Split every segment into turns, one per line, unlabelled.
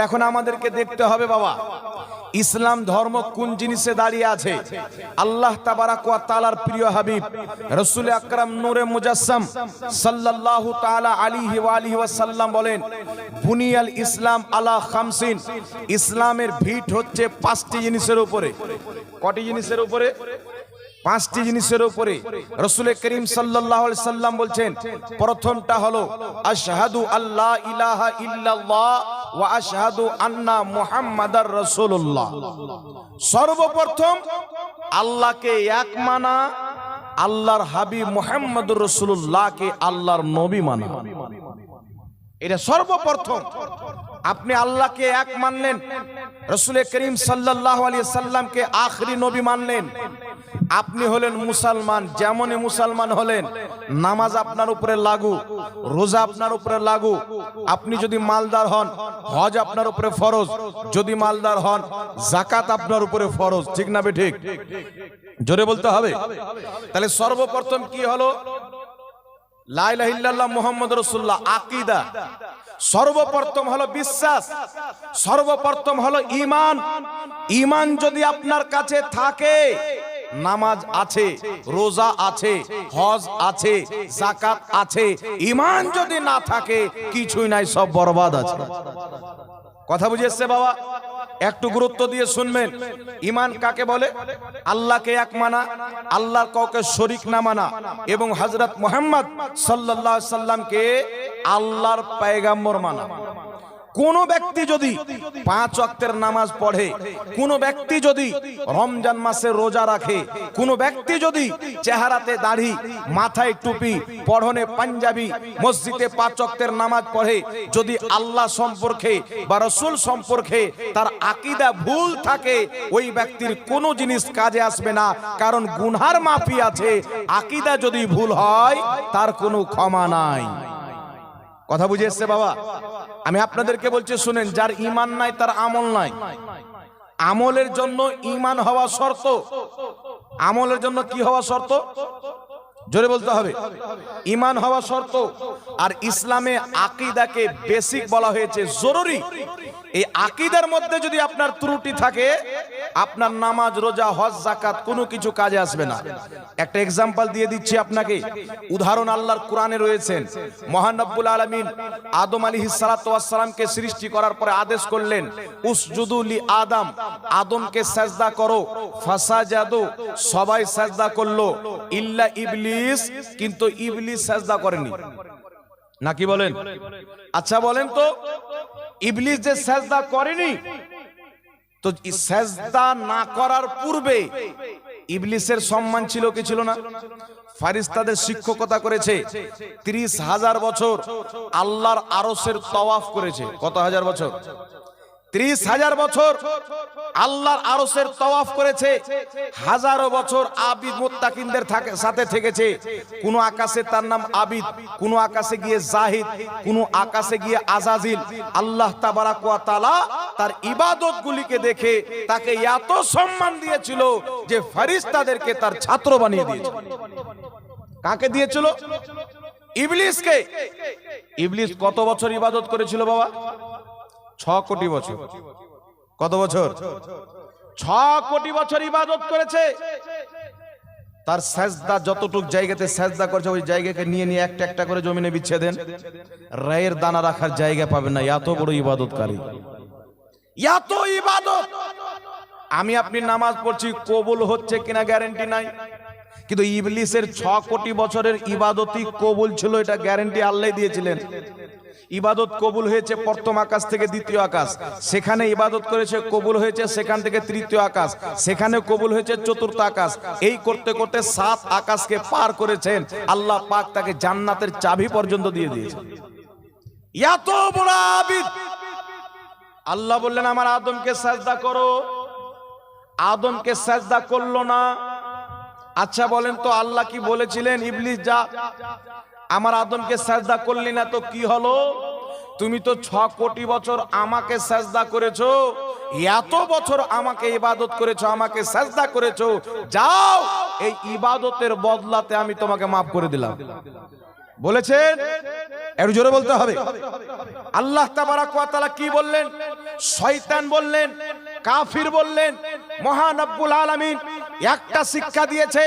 এখন আমাদেরকে দেখতে হবে বাবা, ইসলাম ধর্ম কোন জিনিসে দাঁড়িয়ে আছে। আল্লাহ তাবারাক ওয়া তাআলার প্রিয় হাবিব রাসূল আকরাম নূরে মুজাসসাম সাল্লাল্লাহু তাআলা আলাইহি ওয়া আলিহি ওয়াসাল্লাম বলেন, বুনিয়াল ইসলাম আলা খামসিন, ইসলামের ভিত হচ্ছে 5টি জিনিসের উপরে। কটি জিনিসের উপরে? 5টি জিনিসের উপরে। রাসূল করিম সাল্লাল্লাহু আলাইহি সাল্লাম বলছেন, প্রথমটা হলো আশহাদু আল্লা ইলাহা ইল্লাল্লাহ ওয়া আশহাদু আন্না মুহাম্মাদার রাসূলুল্লাহ। সর্বপ্রথম আল্লাহকে এক মানা, আল্লাহর হাবিব মুহাম্মদুর রাসূলুল্লাহকে আল্লাহর নবী মানা। এটা সর্বপ্রথম। আপনি আল্লাহকে এক মানলেন, রাসূল করিম সাল্লাল্লাহু আলাইহি সাল্লামকে আখরি নবী মানলেন, আপনি হলেন মুসলমান। যেমনই মুসলমান হলেন, নামাজ আপনার উপরে লাগু, রোজা আপনার উপরে লাগু। আপনি যদি মালদার হন, হজ আপনার উপরে ফরজ। যদি মালদার হন, যাকাত আপনার উপরে ফরজ। ঠিক না বে ঠিক? জোরে বলতে হবে। তাহলে সর্বপ্রথম কি হলো? লা ইলাহা ইল্লাল্লাহ মুহাম্মাদুর রাসূলুল্লাহ, আকীদা। সর্বপ্রথম হলো বিশ্বাস, সর্বপ্রথম হলো ঈমান। ঈমান যদি আপনার কাছে থাকে, নামাজ আছে, রোজা আছে, হজ আছে, যাকাত আছে। ঈমান যদি না থাকে, কিছুই নাই, সব বরবাদ আছে। কথা বুঝে এসছে বাবা? একটু গুরুত্ব দিয়ে শুনবেন। ঈমান কাকে বলে? আল্লাহকে এক মানা, আল্লাহর কাউকে শরীক না মানা, এবং হযরত মুহাম্মদ সাল্লাল্লাহু আলাইহি সাল্লামকে আল্লাহর পয়গম্বর মানা। কোন ব্যক্তি যদি 5 ওয়াক্তের নামাজ পড়ে, কোন ব্যক্তি যদি রমজান মাসে রোজা রাখে, কোন ব্যক্তি যদি চেহারাতে দাড়ি, মাথায় টুপি, পরনে পাঞ্জাবি, মসজিদে 5 ওয়াক্তের নামাজ পড়ে, যদি আল্লাহ সম্পর্কে বা রাসূল সম্পর্কে তার আকীদা ভুল থাকে, ওই ব্যক্তির কোনো জিনিস কাজে আসবে না, কারণ গুনহার মাফি আছে। আকীদা যদি ভুল হয়, তার কোনো ক্ষমা নাই। কথা বুঝে এসছে বাবা? আমি আপনাদেরকে বলছি শুনেন, যার ঈমান নাই তার আমল নাই। আমলের জন্য ঈমান হওয়া শর্ত। আমলের জন্য কি হওয়া শর্ত? জোরে বলতে হবে। ঈমান হওয়া শর্ত। আর ইসলামে আকীদাকে বেসিক বলা হয়েছে, জরুরি। এই আকীদার মধ্যে যদি আপনার ত্রুটি থাকে, আপনার নামাজ, রোজা, হজ, যাকাত কোনো কিছু কাজে আসবে না। একটা এক্সাম্পল দিয়ে দিচ্ছি আপনাকে, উদাহরণ আল্লাহর কোরআনে রয়েছেন। মহান রব্বুল আলামিন আদম আলাইহিস সালাতু ওয়াস সালামকে সৃষ্টি করার পরে আদেশ করলেন, উসজুদু লি আদম, আদমকে সাজদা করো। ফাসাজাদু, সবাই সাজদা করলো, ইল্লা ইবলিস, কিন্তু ইবলিস সাজদা করেনি। নাকি বলেন? আচ্ছা বলেন তো, ইবলিস যে সাজদা করেনি, তো সাজদা না করার পূর্বে ইবলিসের সম্মান ছিল কি ছিল না? ফেরেশতাদের শিক্ষকতা করেছে, 30,000 বছর আল্লাহর আরশের তাওয়াফ করেছে। কত হাজার বছর? 30,000 বছর আল্লাহর আরশের তাওয়াফ করেছে। হাজারো বছর আবিদ মুত্তাকিনদের সাথে থেকেছে। কোন আকাশে তার নাম আবিদ, কোন আকাশে গিয়ে জাহিদ, কোন আকাশে গিয়ে আজাজিল। আল্লাহ তাবারাক ওয়া তাআলা তার ইবাদতগুলিকে দেখে তাকে এত সম্মান দিয়েছিল যে ফেরেশতাদেরকে তার ছাত্র বানিয়ে দিয়েছিল। কাকে দিয়েছিল? ইবলিসকে। ইবলিস কত বছর ইবাদত করেছিল বাবা? 6 কোটি বছর। কত বছর? 6 কোটি বছর ইবাদত করেছে। তার সাজদা যতটুক জায়গাতে সাজদা করেছে, ওই জায়গাকে নিয়ে নিয়ে একটা একটা করে জমিনে বিছিয়ে দেন, রায়ের দানা রাখার জায়গা পাবেন না। এত বড় ইবাদতকারী, এত ইবাদত। আমি আপনি নামাজ পড়ছি, কবুল হচ্ছে কিনা গ্যারান্টি নাই, কিন্তু ইবলিসের 6 কোটি বছরের ইবাদতই কবুল ছিল, এটা গ্যারান্টি আল্লাহ দিয়েছিলেন। ইবাদত কবুল হয়েছে প্রথম আকাশ থেকে দ্বিতীয় আকাশ, সেখানে ইবাদত করেছে, কবুল হয়েছে সেখান থেকে তৃতীয় আকাশ, সেখানে কবুল হয়েছে চতুর্থ আকাশ। এই করতে করতে 7 আকাশকে পার করেছেন। আল্লাহ পাক তাকে জান্নাতের চাবি পর্যন্ত দিয়ে দিয়েছেন। এত বড় আবিদ। আল্লাহ বললেন আমার আদমকে সাজদা করো, আদমকে সাজদা করলো না। আচ্ছা বলেন তো, আল্লাহ কি বলেছিলেন ইবলিস যা আমার আদমকে সাজদা করলি না তো কি হলো? তুমি তো 6 কোটি বছর আমাকে সাজদা করেছো, এত বছর আমাকে ইবাদত করেছো, আমাকে সাজদা করেছো, যাও এই ইবাদতের বদলাতে আমি তোমাকে মাফ করে দিলাম। বলেছেন? একটু জোরে বলতে হবে। আল্লাহ তাবারাক ওয়া তাআলা কি বললেন? শয়তান বললেন, কাফির বললেন, মহান রব্বুল আলামিন একটা শিক্ষা দিয়েছে,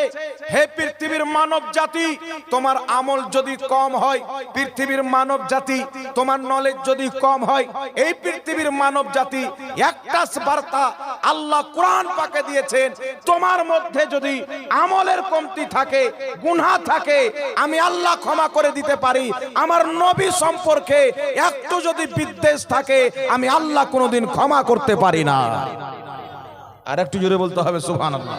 হে পৃথিবীর মানব জাতি, তোমার আমল যদি কম হয়, পৃথিবীর মানব জাতি তোমার নলেজ যদি কম হয়, এই পৃথিবীর মানব জাতি একটা বার্তা আল্লাহ কোরআন পাকে দিয়েছেন, তোমার মধ্যে যদি আমলের কমতি থাকে, গুনাহ থাকে, আমি আল্লাহ ক্ষমা করে দিতে পারি। আমার নবী সম্পর্কে একটু যদি বিদ্বেষ থাকে, আমি আল্লাহ কোনোদিন ক্ষমা করতে পারি না। আর একটু জোরে বলতে হবে সুবহানাল্লাহ।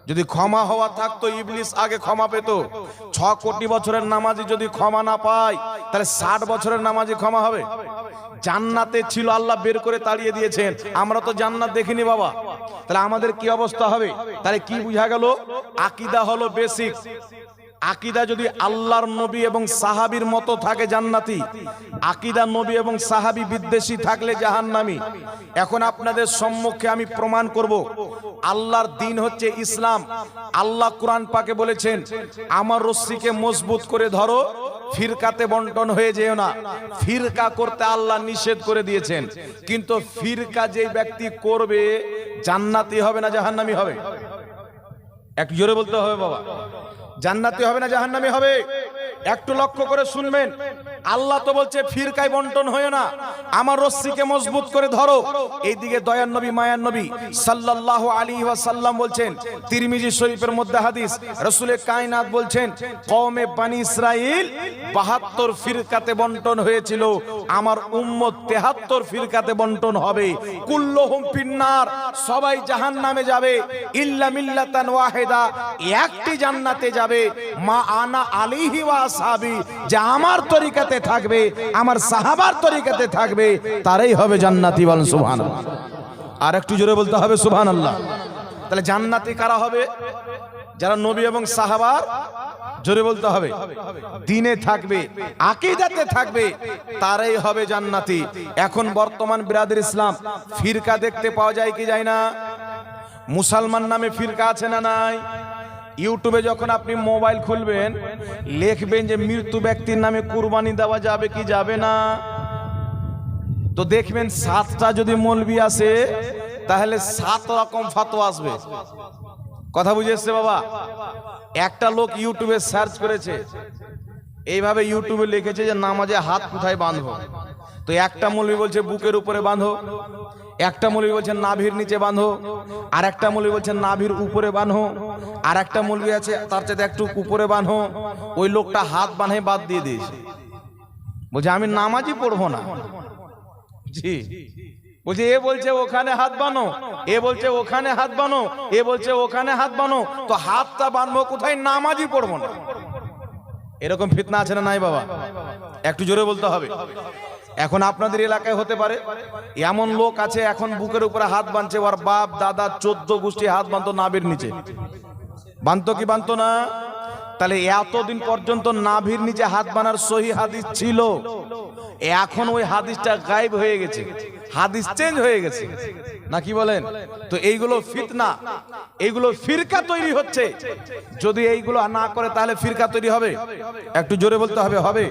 যদি ক্ষমা হওয়া থাকতো, ইবলিস আগে ক্ষমা পেত। 6 কোটি বছরের নামাজি যদি ক্ষমা না পায়, তাহলে 60 বছরের নামাজি ক্ষমা হবে? জান্নাতে ছিল, আল্লাহ বের করে তাড়িয়ে দিয়েছেন। আমরা তো জান্নাত দেখিনি বাবা, তাহলে আমাদের কি অবস্থা হবে? তাহলে কি বুঝা গেল? আকীদা হলো বেসিক। আকীদা যদি আল্লাহর নবী এবং সাহাবীর মতো থাকে জান্নাতি, আকীদা নবী এবং সাহাবী বিদ্বেষী থাকলে জাহান্নামী। এখন আপনাদের সম্মুখে আমি প্রমাণ করব, আল্লাহর দ্বীন হচ্ছে ইসলাম। আল্লাহ কোরআন পাকে বলেছেন, আমার রশ্মিকে মজবুত করে ধরো, ফিরকাতে বন্টন হয়ে যেও না। ফিরকা করতে আল্লাহ নিষেধ করে দিয়েছেন, কিন্তু ফিরকা যে ব্যক্তি করবে জান্নাতি হবে না জাহান্নামী হবে? একটু জোরে বলতে হবে বাবা, জান্নাতি হবে না জাহান্নামী হবে? একটু লক্ষ্য করে শুনবেন। আল্লাহ তো বলছে ফিরকায় বন্টন হয় না, আমার রশ্মিকে মজবুত করে ধরো। এইদিকে দয়ার নবী মায়ার নবী সাল্লাল্লাহু আলাইহি ওয়াসাল্লাম বলছেন, তিরমিজি শরীফের মধ্যে হাদিস, রাসূলে কায়নাত বলছেন, কওমে বনি ইসরাইল 72 ফিরকাতে বন্টন হয়েছিল, আমার উম্মত 73 ফিরকাতে বন্টন হবে। কুল্লুহুম ফিন্নার, সবাই জাহান্নামে যাবে, ইল্লা মিল্লাতান ওয়াহিদা, একটি জান্নাতে যাবে। মা আনা আলাইহি ওয়া আসহাবি, যে আমার তরিকাতে থাকবে, আমার সাহাবার তরিকাতে থাকবে, তারাই হবে জান্নাতি। বলেন সুবহানাল্লাহ। আর একটু জোরে বলতে হবে সুবহানাল্লাহ। তাহলে জান্নাতি কারা হবে? যারা নবী এবং সাহাবার, জোরে বলতে হবে, দ্বীনে থাকবে, আকীদাতে থাকবে, তারাই হবে জান্নাতি। এখন বর্তমান বিরাদর ইসলাম ফিরকা দেখতে পাওয়া যায় কি যায় না? মুসলমান নামে ফিরকা আছে না নাই? ইউটিউবে যখন আপনি মোবাইল খুলবেন, লিখবেন যে মৃত্যু ব্যক্তির নামে কুরবানি দেওয়া যাবে কি যাবে না, তো দেখবেন 7টা যদি মৌলবি আসে, তাহলে 7 রকম ফতোয়া আসবে। কথা বুঝে এসছে বাবা? একটা লোক ইউটিউবে সার্চ করেছে, এইভাবে ইউটিউবে লিখেছে যে নামাজে হাত কোথায় বাঁধবো, তো একটা মৌলবি বলছে বুকের উপরে বাঁধো, একটা মৌলবি বলছে নাভির নিচে বাঁধো, আর একটা মৌলবি বলছে নাভির উপরে বাঁধো, আর একটা মৌলবি আছে তার চাইতে একটু উপরে বাঁধো। ওই লোকটা হাত বাঁধে বাদ দিয়ে দিয়েছে, বলছে আমি নামাজই পড়বো না। জি, বলছে এ বলছে ওখানে হাত বানো, এ বলছে ওখানে হাত বানো, এ বলছে ওখানে হাত বানো, তো হাতটা বাঁধবো কোথায়? নামাজই পড়বো না। এরকম ফিতনা আছে না নাই বাবা? একটু জোরে বলতে হবে। এখন আপনাদের এলাকায় হতে পারে এমন লোক আছে, এখন বুকের উপরে হাত বাঁধছে, ওর বাপ দাদা 14 গোষ্ঠী হাত বাঁধতো নাভির নিচে। বাঁধতো কি বাঁধতো না? তাহলে এতদিন পর্যন্ত নাভির নিচে হাত বাঁধার সহি হাদিস ছিল, এখন ওই হাদিসটা গায়েব হয়ে গেছে, হাদিস চেঞ্জ হয়ে গেছে, নাকি বলেন? তো এইগুলো ফিতনা, এইগুলো ফিরকা তৈরি হচ্ছে। যদি এইগুলো না করে তাহলে ফিরকা তৈরি হবে? একটু জোরে বলতে হবে, হবে।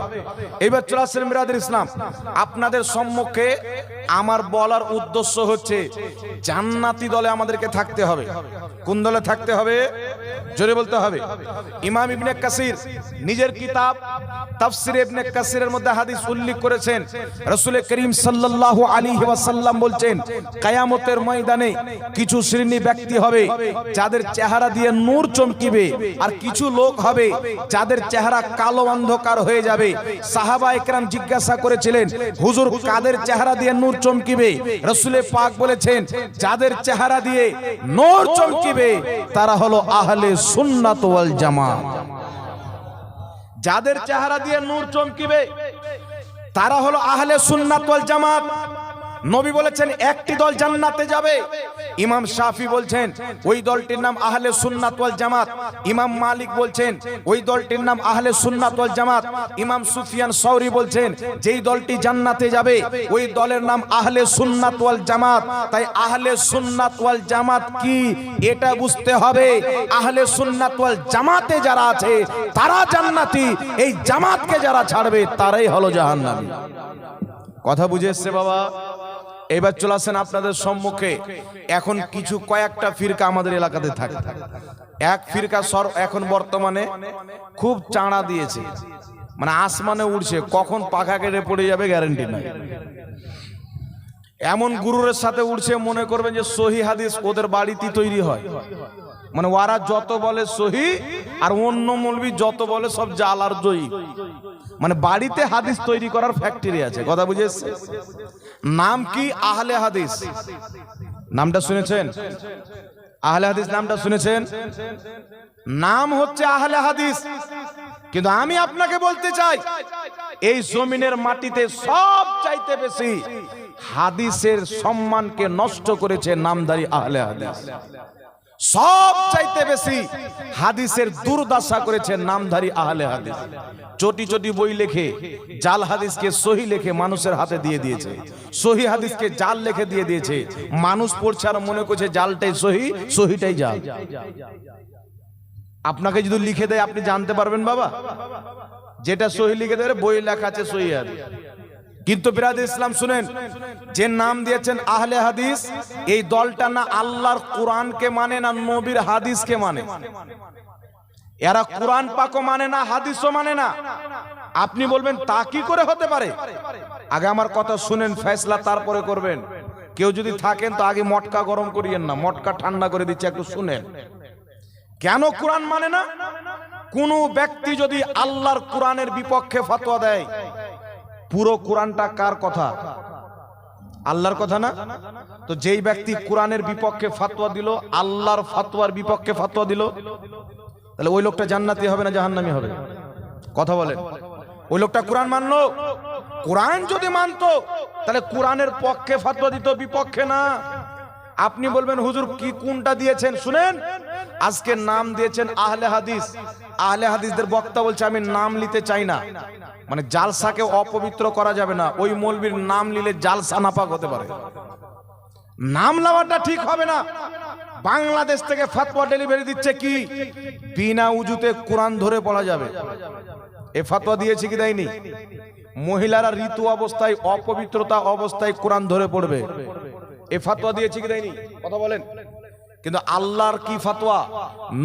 এইবার চলে আসছেন বিরাদর ইসলাম, আপনাদের সম্মুখে আমার বলার উদ্দেশ্য হচ্ছে জান্নাতি দলে আমাদেরকে থাকতে হবে। কোন দলে থাকতে হবে? জোরে বলতে হবে। ইমাম ইবনে কাসির নিজের কিতাব তাফসীর ইবনে কাসিরের মধ্যে হাদিস উল্লেখ করেছেন, রাসূল করিম সাল্লাল্লাহু আলাইহি ওয়াসাল্লাম বলছেন, কিয়ামতের ময়দানে কিছু শ্রেণী ব্যক্তি হবে যাদের চেহারা দিয়ে নূর চমকিবে, আর কিছু লোক হবে যাদের চেহারা কালো অন্ধকার হয়ে যাবে। সাহাবায়ে কেরাম জিজ্ঞাসা করেছিলেন, হুজুর কাদের চেহারা দিয়ে নূর চমকিবে? রাসূল পাক বলেছেন, যাদের চেহারা দিয়ে নূর চমকিবে তারা হলো আহলে সুন্নাত ওয়াল জামাত। যাদের চেহারা দিয়ে নূর চমকিবে তারা হলো আহলে সুন্নাত ওয়াল জামাত। নবী বলেছেন একটি দল জান্নাতে যাবে। ইমাম শাফি বলছেন ওই দলটির নাম আহলে সুন্নাত ওয়াল জামাত। ইমাম মালিক বলছেন ওই দলটির নাম আহলে সুন্নাত ওয়াল জামাত। ইমাম সুফিয়ান সৌরি বলছেন যেই দলটি জান্নাতে যাবে ওই দলের নাম আহলে সুন্নাত ওয়াল জামাত। তাই আহলে সুন্নাত ওয়াল জামাত কি এটা বুঝতে হবে। আহলে সুন্নাত ওয়াল জামাতে যারা আছে তারা জান্নাতি, এই জামাতকে যারা ছাড়বে তারাই হলো জাহান্নামী। কথা বুঝে এসছে বাবা? এবার চলে আসেন আপনাদের সম্মুখে। এখন কিছু কয়েকটা ফিরকা আমাদের এলাকাতে থাকে। এক ফিরকা এখন বর্তমানে খুব চাঁড়া দিয়েছে, মানে আসমানে উড়ছে, কখন পাখা কেটে পড়ে যাবে গ্যারান্টি নাই। এমন গুরুরের সাথে উড়ছে, মনে করবেন যে সহি হাদিস ওদের বাড়িতে তৈরি হয়। মানে ওরা যত বলে সহি, আর অন্য মৌলবি যত বলে সব জাল আর জয়ী। মানে বাড়িতে হাদিস তৈরি করার ফ্যাক্টরি আছে। কথা বুঝেছে? নাম কি? আহলে হাদিস। নামটা শুনেছেন? আহলে হাদিস নামটা শুনেছেন? নাম হচ্ছে আহলে হাদিস। কিন্তু আমি আপনাকে বলতে চাই, এই জমিনের মাটিতে সব চাইতে বেশি হাদিসের সম্মানকে নষ্ট করেছে নামধারী আহলে হাদিস। সব চাইতে বেশি হাদিসের দুর্দশা করেছে নামধারী আহলে হাদিস। চটি চটি বই লেখে জাল হাদিসকে সহি লেখে মানুষের হাতে দিয়ে দিয়েছে, সহি হাদিসকে জাল লেখে দিয়ে দিয়েছে। মানুষ পড়ছে আর মনে করছে জালটাই সহি, সহিটাই জাল। আপনাকে যদি লিখে দেয় আপনি জানতে পারবেন বাবা? যেটা সহি লিখে দেয় বই লেখা আছে সহি হাদিস। কিন্তু বিরাদর ইসলাম শুনেন, যে নাম দিয়েছেন আহলে হাদিস, এই দলটা না আল্লাহর কোরআনকে মানে না নবীর হাদিসকে মানে। এরা কোরআন পাকও মানে না, হাদিসও মানে না। আপনি বলবেন তা কি করে হতে পারে? আগে আমার কথা শুনেন, ফয়সালা তারপরে করবেন। কেউ যদি থাকেন তো আগে মটকা গরম করিয়েন না, মটকা ঠান্ডা করে দিচ্ছে, একটু শুনেন। কেন কোরআন মানে না? কোন ব্যক্তি যদি আল্লাহর কোরআনের বিপক্ষে ফতোয়া দেয়, পুরো কোরআনটা কার কথা? আল্লাহর কথা না? তো যেই ব্যক্তি কোরআনের বিপক্ষে ফতোয়া দিল, আল্লাহর ফতোয়ার বিপক্ষে ফতোয়া দিল, তাহলে ওই লোকটা জান্নাতি হবে না জাহান্নামী হবে? কথা বলেন। ওই লোকটা কোরআন মানলো? কোরআন যদি মানতো তাহলে কোরআনের পক্ষে ফতোয়া দিত, বিপক্ষে না। আপনি বলবেন হুজুর কি কোনটা দিয়েছেন? শুনেন, আজকে নাম দিয়েছেন আহলে হাদিস। আহলে হাদিসদের বক্তা বলছে আমি নাম নিতে চাই না, মানে জালসাকে অপবিত্র করা যাবে না। ওই মৌলবীর নাম নিলে জালসা নাপাক হতে পারে, নাম নেওয়াটা ঠিক হবে না। বাংলাদেশ থেকে ফতোয়া ডেলিভারি দিচ্ছে কি বিনা উজুতে কোরআন ধরে পড়া যাবে। এ ফতোয়া দিয়েছে কি দেয়নি? মহিলারা ঋতু অবস্থায় অপবিত্রতা অবস্থায় কোরআন ধরে পড়বে, এ ফতোয়া দিয়েছে কি দেয়নি? কথা বলেন। কিন্তু আল্লাহর কি ফতোয়া,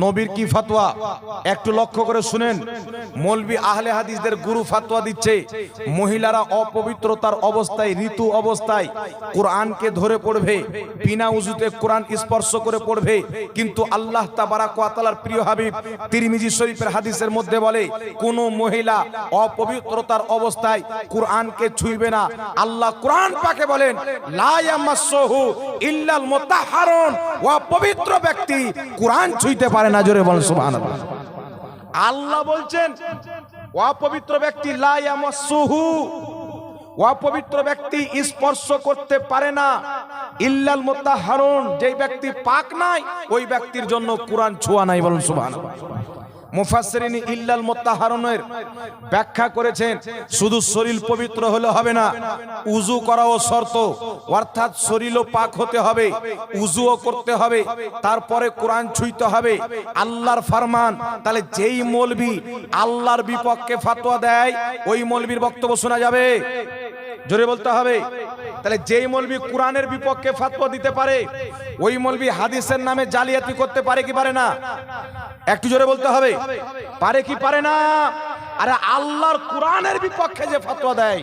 নবীর কি ফতোয়া, একটু লক্ষ্য করে শুনেন। মৌলবি আহলে হাদিসদের গুরু ফতোয়া দিচ্ছে মহিলারা অপবিত্রতার অবস্থায় ঋতু অবস্থায় কোরআনকে ধরে পড়বে, বিনা উযুতে কোরআন স্পর্শ করে পড়বে। কিন্তু আল্লাহ তাবারাক ওয়া তাআলার প্রিয় হাবিব তিরমিজি শরীফের হাদিসের মধ্যে বলে কোন মহিলা অপবিত্রতার অবস্থায় কোরআনকে ছুঁইবে না। আল্লাহ কোরআন পাকে বলেন লা ইয়ামাসসুহু ইল্লাল মুতাহহারুন, ওয়া পবিত্র ব্যক্তি কোরআন ছুঁইতে পারে না। জোরে বলেন সুবহানাল্লাহ। আল্লাহ বলছেন অপবিত্র ব্যক্তি লা ইয়ামাসসুহু, অপবিত্র ব্যক্তি স্পর্শ করতে পারে না। ইল্লাল মুতাহহারুন, যেই ব্যক্তি পাক নাই ওই ব্যক্তির জন্য কোরআন ছোঁয়া নাই। বলেন সুবহানাল্লাহ। মুফাসসিরিন ইল্লাল মুতাহহারুনের ব্যাখ্যা করেছেন শুধু শরীর পবিত্র হলে হবে না, উযু করাও শর্ত, অর্থাৎ শরীরও পাক হতে হবে, উযুও করতে হবে, তারপরে কোরআন ছুঁইতে হবে। আল্লাহর ফরমান। তাহলে যেই মৌলবি আল্লাহর বিপক্ষে ফতোয়া দেয় ওই মৌলবির বক্তব্য শোনা যাবে? জোরে বলতে হবে। তাহলে যেই মৌলবি কোরআনের বিপক্ষে ফতোয়া দিতে পারে ওই মৌলবি হাদিসের নামে জালিয়াতি করতে পারে কি পারে না? একটু জোরে বলতে হবে, পারে কি পারে না? আরে আল্লাহর কোরআনের বিপক্ষে যে ফতোয়া দেয়,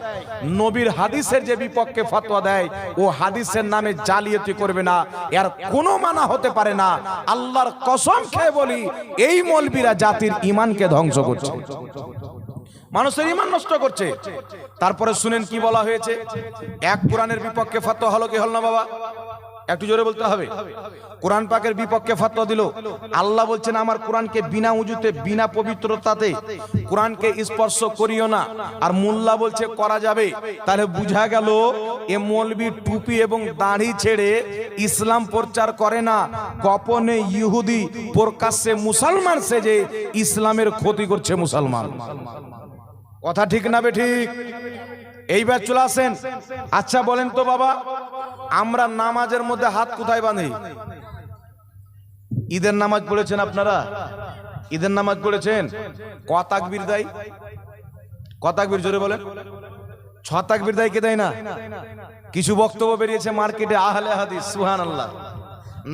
নবীর হাদিসের যে বিপক্ষে ফতোয়া দেয়, ও হাদিসের নামে জালিয়াতি করবে না, এর কোনো মানা হতে পারে না। আল্লাহর কসম খেয়ে বলি এই মৌলবিরা জাতির ঈমানকে ধ্বংস করছে, মানুষের ঈমান নষ্ট করছে। তারপরে শুনেন কি বলা হয়েছে। এক কোরআনের বিপক্ষে ফতোয়া হলো কি হল না বাবা? একটু জোরে বলতে হবে। কোরআন পাকের বিপক্ষে ফতোয়া দিল। আল্লাহ বলছেন আমার কোরআনকে বিনা উযুতে বিনা পবিত্রতাতে কোরআনকে স্পর্শ করিও না, আর মোল্লা বলছে করা যাবে। তাহলে বুঝা গেল এ মৌলবি টুপি এবং দাড়ি ছেড়ে ইসলাম প্রচার করে না, গোপনে ইহুদি প্রকাশ্যে মুসলমান সেজে ইসলামের ক্ষতি করছে মুসলমান। কথা ঠিক না বেঠিক? এইবার চলে আসেন। আচ্ছা বলেন তো বাবা, আমরা নামাজের মধ্যে হাত কোথায় বাঁধি? ঈদের নামাজ পড়েছেন আপনারা? ঈদের নামাজ পড়েছেন? ক তাকবীর দেয়? ক তাকবীর জোরে বলেন। ছ তাকবীর দেয় কে দেয় না? কিছু বক্তব্য বেরিয়েছে মার্কেটে আহলে হাদিস, সুবহানাল্লাহ,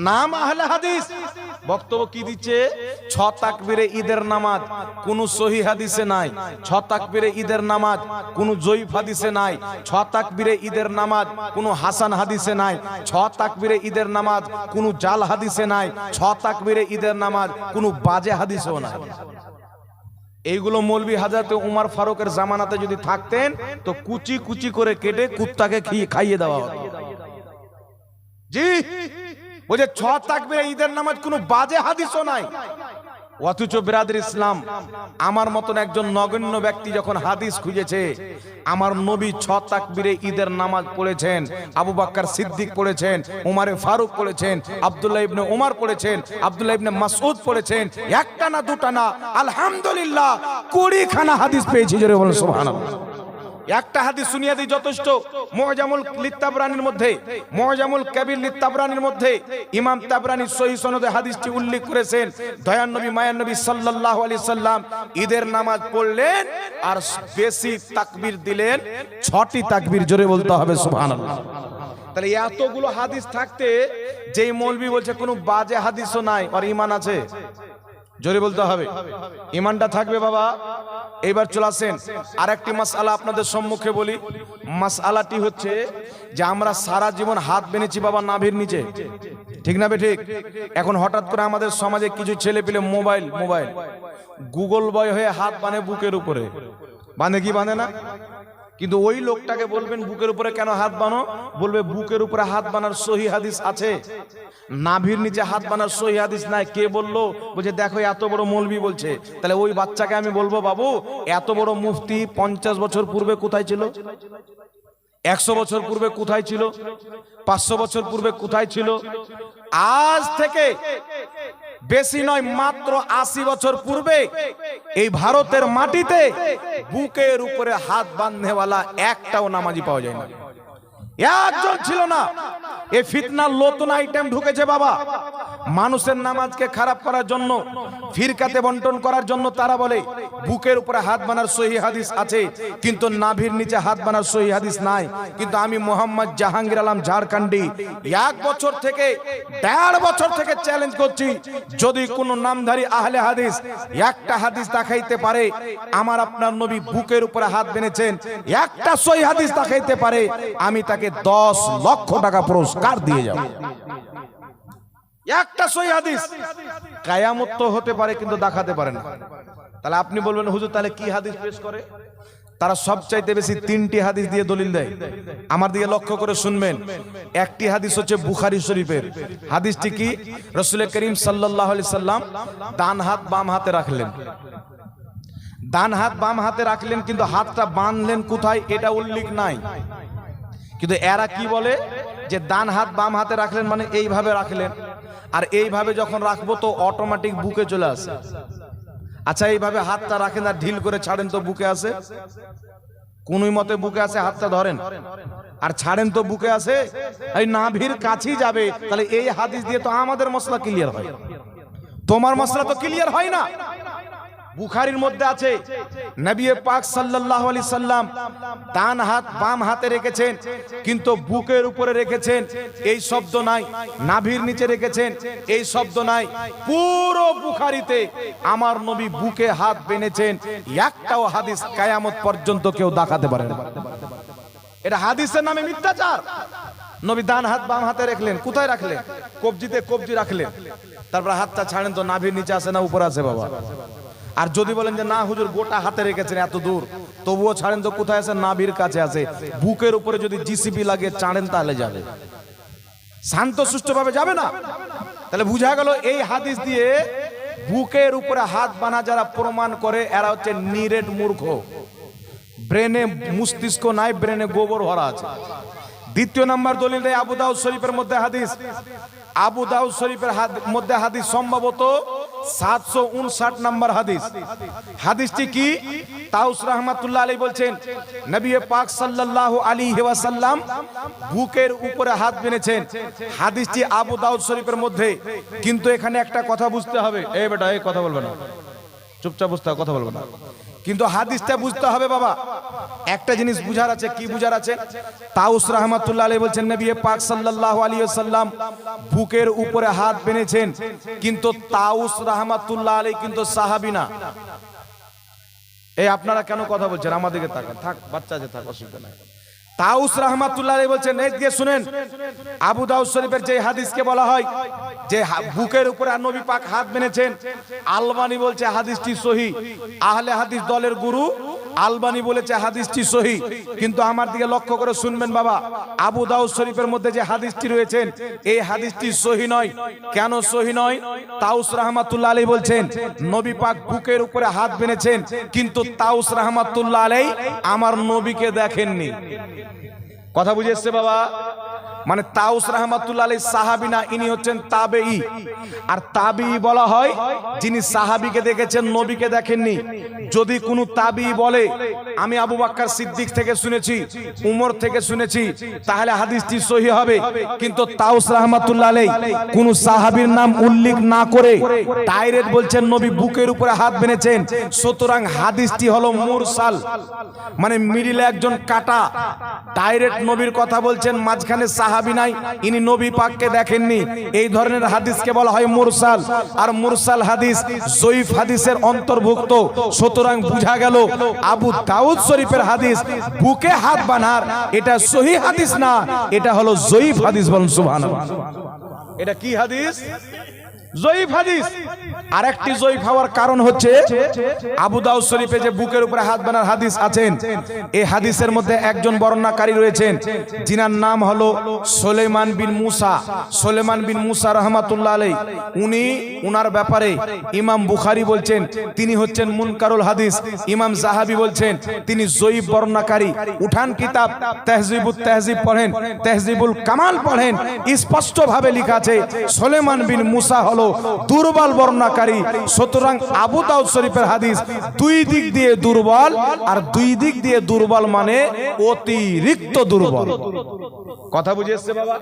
নাম আহলে হাদিস, বক্তব্য কি দিচ্ছে? ছ তাকবীরে ঈদের নামাজ কোন সহিহ হাদিসে নাই, ছ তাকবীরে ঈদের নামাজ কোন জয়ীফ হাদিসে নাই, ছ তাকবীরে ঈদের নামাজ কোন হাসান হাদিসে নাই, ছ তাকবীরে ঈদের নামাজ কোন জাল হাদিসে নাই, ছ তাকবীরে ঈদের নামাজ কোন বাজে হাদিসেও নাই। এইগুলো মৌলভী হাজরত উমর ফারুকের জামানাতে যদি থাকতেন তো কুচি কুচি করে কেটে কুত্তাকে খাইয়ে দেওয়া হতো। জি, বলে ছ তাকবীরে ঈদের নামাজ কোনো বাজে হাদিসও নাই। অথচ বিরাদর ইসলাম, আমার মতন একজন নগণ্য ব্যক্তি যখন হাদিস খুঁজেছে, আমার নবী ছ তাকবীরে ঈদের নামাজ পড়েছেন, আবু বকর সিদ্দিক পড়েছেন, উমরে ফারুক পড়েছেন, আব্দুল্লাহ ইবনে উমর পড়েছেন, আব্দুল্লাহ ইবনে মাসউদ পড়েছেন, একটা না দুটা না, আলহামদুলিল্লাহ 20 খানা হাদিস পেয়েছি। জোরে বলুন সুবহানাল্লাহ। একটা হাদিস শুনিয়ে দিই যথেষ্ট। মুআজামুল লিত্তাবরানির মধ্যে, মুআজামুল কাবীর লিত্তাবরানির মধ্যে ইমাম তাবরানী সহিহ সনদে হাদিসটি উল্লেখ করেছেন। দয়ার নবী মায়ার নবী সাল্লাল্লাহু আলাইহি সাল্লাম ঈদের নামাজ পড়লেন আর বেশি তাকবীর দিলেন 6টি তাকবীর। জোরে বলতে হবে সুবহানাল্লাহ। তাহলে এতগুলো হাদিস থাকতে যেই মৌলভী বলছে কোনো বাজে হাদিসও নাই, আর ঈমান আছে? জোরে বলতে হবে, ঈমানটা থাকবে বাবা। এবার চলে আসেন আরেকটি মাসআলা আপনাদের সম্মুখে বলি। মাসআলাটি হচ্ছে যে আমরা সারা জীবন হাত বেঁধেছি বাবা নাভির নিচে, ঠিক না বে ঠিক? এখন হঠাৎ করে আমাদের সমাজে কিছু ছেলে পেলে মোবাইল গুগল বয় হয়ে হাত বাঁধে বুকের উপরে। বাঁধে কি বাঁধে না? কিন্তু ওই লোকটাকে বলবেন বুকের উপরে কেন হাত বানো, বলবে বুকের উপরে হাত বানার সহিহ হাদিস আছে, নাভির নিচে হাত বানার সহিহ হাদিস নাই। কে বললো? বলছে দেখো এত বড় মৌলভী বলছে। তাহলে ওই বাচ্চাকে আমি বলবো, বাবু এত বড় মুফতি 50 বছর পূর্বে কোথায় ছিল? 100 বছর পূর্বে কোথায় ছিল? 500 বছর পূর্বে কোথায় ছিল? আজ থেকে বেশি নয়, মাত্র 80 বছর পূর্বে এই ভারতের মাটিতে বুকের উপরে হাত বাঁধনেওয়ালা একটাও নামাজি পাওয়া যায় না, একজন ছিল না। এই ফিতনার নতুন আইটেম ঢুকেছে বাবা, মানুষের নামাজকে খারাপ করার জন্য, ফিরকাতে বন্টন করার জন্য। তারা বলে বুকের উপরে হাত বানার সহিহ হাদিস আছে, কিন্তু নাভির নিচে হাত বানার সহিহ হাদিস নাই। কিন্তু আমি মোহাম্মদ জাহাঙ্গীর আলম ঝাড়খণ্ডী 1 বছর থেকে 1.5 বছর থেকে চ্যালেঞ্জ করছি, যদি কোনো নামধারী আহলে হাদিস একটা হাদিস দেখাইতে পারে আমার আপনার নবী বুকের উপরে হাত বেঁধেছেন, একটা সহিহ হাদিস দেখাইতে পারে, আমি তাকে 10 লক্ষ টাকা পুরস্কার দিয়ে যাব। একটা সহিহ হাদিস। কিয়ামত তো হতে পারে কিন্তু দেখাতে পারে না। তাহলে আপনি বলবেন হুজুর তাহলে কি হাদিস পেশ করে? তারা সবচাইতে বেশি 3টি হাদিস দিয়ে দলিল দেয়। আমার দিকে লক্ষ্য করে শুনবেন। একটি হাদিস হচ্ছে বুখারী শরীফের। হাদিসটি কি? রাসূল করিম সাল্লাল্লাহু আলাইহি সাল্লাম ডান হাত বাম হাতে রাখলেন, ডান হাত বাম হাতে রাখলেন, কিন্তু হাতটা বাঁধলেন কোথায় এটা উল্লেখ নাই। কিন্তু এরা কি বলে যে ডান হাত বাম হাতে রাখলেন মানে এইভাবে রাখলেন, আর এইভাবে যখন রাখবো তো অটোমেটিক বুকে চলে আসে। আচ্ছা এইভাবে হাতটা রাখেন আর ঢিল করে ছাড়েন তো বুকে আসে? কোনই মতে বুকে আসে? হাতটা ধরেন আর ছাড়েন তো বুকে আসে? এই নাভির কাছেই যাবে। তাহলে এই হাদিস দিয়ে তো আমাদের মসলা ক্লিয়ার হয়, তোমার মসলা তো ক্লিয়ার হয় না। বুখারীর মধ্যে আছে নবী পাক সাল্লাল্লাহু আলাইহি সাল্লাম ডান হাত বাম হাতে রেখেছেন, কিন্তু বুকের উপরে রেখেছেন এই শব্দ নাই, নাভির নিচে রেখেছেন এই শব্দ নাই। পুরো বুখারীতে আমার নবী বুকে হাত বেঁধেছেন, একটাও হাদিস কিয়ামত পর্যন্ত কেউ দেখাতে পারে না। এটা হাদিসের নামে মিথ্যাচার। নবী ডান হাত বাম হাতে রাখলেন, কোথায় রাখলেন? কবজিতে কবজি রাখলেন, তারপর হাতটা ছাড়েন তো নাভির নিচে আসে না উপরে আসে বাবা? আর যদি বলেন যে না হুজুর গোটা হাতে রেখেছেন এত দূর, তবুও ছাড়েন তো কোথায় আছে? নাভির কাছে আছে। বুকের উপরে যদি জিসিবি লাগিয়ে ছাড়েন তাহলে যাবে, শান্ত সুষ্ঠুভাবে যাবে না। তাহলে বুঝা গেল এই হাদিস দিয়ে বুকের উপরে হাত বানা যারা প্রমাণ করে এরা হচ্ছে নিরেট মূর্খ, ব্রেনে মস্তিষ্ক নাই, ব্রেনে গোবর ভরা আছে। দ্বিতীয় নাম্বার দলিল দেয় আবু দাউদ শরীফের মধ্যে হাদিস। আবু দাউদ শরীফের মধ্যে হাদিস সম্ভবত 759 নাম্বার হাদিস। হাদিসটি কি? তাউস রাহমাতুল্লাহ আলাইহি বলছেন নবী পাক সাল্লাল্লাহু আলাইহি ওয়াসাল্লাম বুকের উপরে হাত বেঁধেছেন। হাদিসটি আবু দাউদ শরীফের মধ্যে। কিন্তু এখানে একটা কথা বুঝতে হবে। এই বেটা এই কথা বলবে না, চুপচাপ বসতে হবে, কথা বলবে না। কিন্তু হাদিসটা বুঝতে হবে বাবা। একটা জিনিস বুঝার আছে, কি বুঝার আছে? তাউস রাহমাতুল্লাহ আলাইহি বলছেন নবী পাক সাল্লাল্লাহু আলাইহি ওয়াসাল্লাম বুকের উপরে হাত বেঁধেছেন, কিন্তু তাউস রাহমাতুল্লাহ আলাইহি কিন্তু সাহাবী না। এই আপনারা কেন কথা বলছেন? আমাদেরকে তাকান, থাক বাচ্চা যে থাক, অসুবিধা নাই। তাউস রাহমাতুল্লাহ আলাইহি বলছেন, এই দিয়ে শুনেন, আবু দাউদ শরীফের যে হাদিসকে বলা হয় যে বুকের উপরে নবী পাক হাত বেঁধেছেন, আলবানী বলছে হাদিসটি সহিহ। আহলে হাদিস দলের গুরু আলবানী বলেছে হাদিসটি সহিহ। কিন্তু আমার দিকে লক্ষ্য করে শুনবেন বাবা, আবু দাউদ শরীফের মধ্যে যে হাদিসটি রয়েছেন এই হাদিসটি সহিহ নয়। কেন সহিহ নয়? তাউস রাহমাতুল্লাহ আলাইহি বলছেন নবী পাক বুকের উপরে হাত বেঁধেছেন, কিন্তু তাউস রাহমাতুল্লাহ আলাইহি আমার নবীকে দেখেননি। কথা বুঝে এসছে বাবা? মানে তাউস রাহমাতুল্লাহ আলাইহি সাহাবী না, ইনি হচ্ছেন তাবেঈ। আর তাবেঈ বলা হয় যিনি সাহাবীকে দেখেছেন, নবীকে দেখেননি। যদি কোনো তাবেঈ বলে আমি আবু বকর সিদ্দিক থেকে শুনেছি, উমর থেকে শুনেছি, তাহলে হাদিসটি সহিহ হবে। কিন্তু তাউস রাহমাতুল্লাহ আলাইহি কোন সাহাবীর নাম উল্লেখ না করে ডাইরেক্ট বলছেন নবী বুকের উপরে হাত বেঁধেছেন, সুতরাং হাদিসটি হলো মুরসাল, মানে মিডিলে একজন কাটা। ডাইরেক্ট নবীর কথা বলছেন, মাঝখানে সাহাবী নাই, ইনি নবী পাককে দেখেননি। এই ধরনের হাদিসকে বলা হয় মুরসাল। আর মুরসাল হাদিস জয়ীফ হাদিসের অন্তর্ভুক্ত। সুতরাং বুঝা গেল আবু দাউদ শরীফের হাদিস বুকে হাত বাঁধার এটা সহিহ হাদিস না, এটা হলো জয়ীফ হাদিস। বলুন সুবহানাল্লাহ। এটা কি হাদিস? জয়ীফ হাদিস। আরেকটি জয়ীফ হওয়ার কারণ হচ্ছে আবু দাউদ শরীফে যে বুকের উপরে হাত বাঁধার হাদিস আছেন, এই হাদিসের মধ্যে একজন বর্ণনাকারী রয়েছেন যিনার নাম হলো সুলাইমান বিন মুসা। সুলাইমান বিন মুসা রাহমাতুল্লাহ আলাইহি, উনার ব্যাপারে ইমাম বুখারী বলছেন তিনি হচ্ছেন মুনকারুল হাদিস। ইমাম যাহাবী বলছেন তিনি জয়ীফ বর্ণনাকারী। উঠান কিতাব তাহজিবুত তাহজিব পড়েন, তাহজিবুল কামাল পড়েন, স্পষ্ট ভাবে লেখা আছে সুলাইমান বিন মুসা হলো দুর্বল বর্ণনাকারী। সুতরাং আবু দাউদ শরীফের হাদিস দুই দিক দিয়ে দুর্বল, আর দুই দিক দিয়ে দুর্বল মানে অতিরিক্ত দুর্বল। কথা বুঝে এসছে বাবা?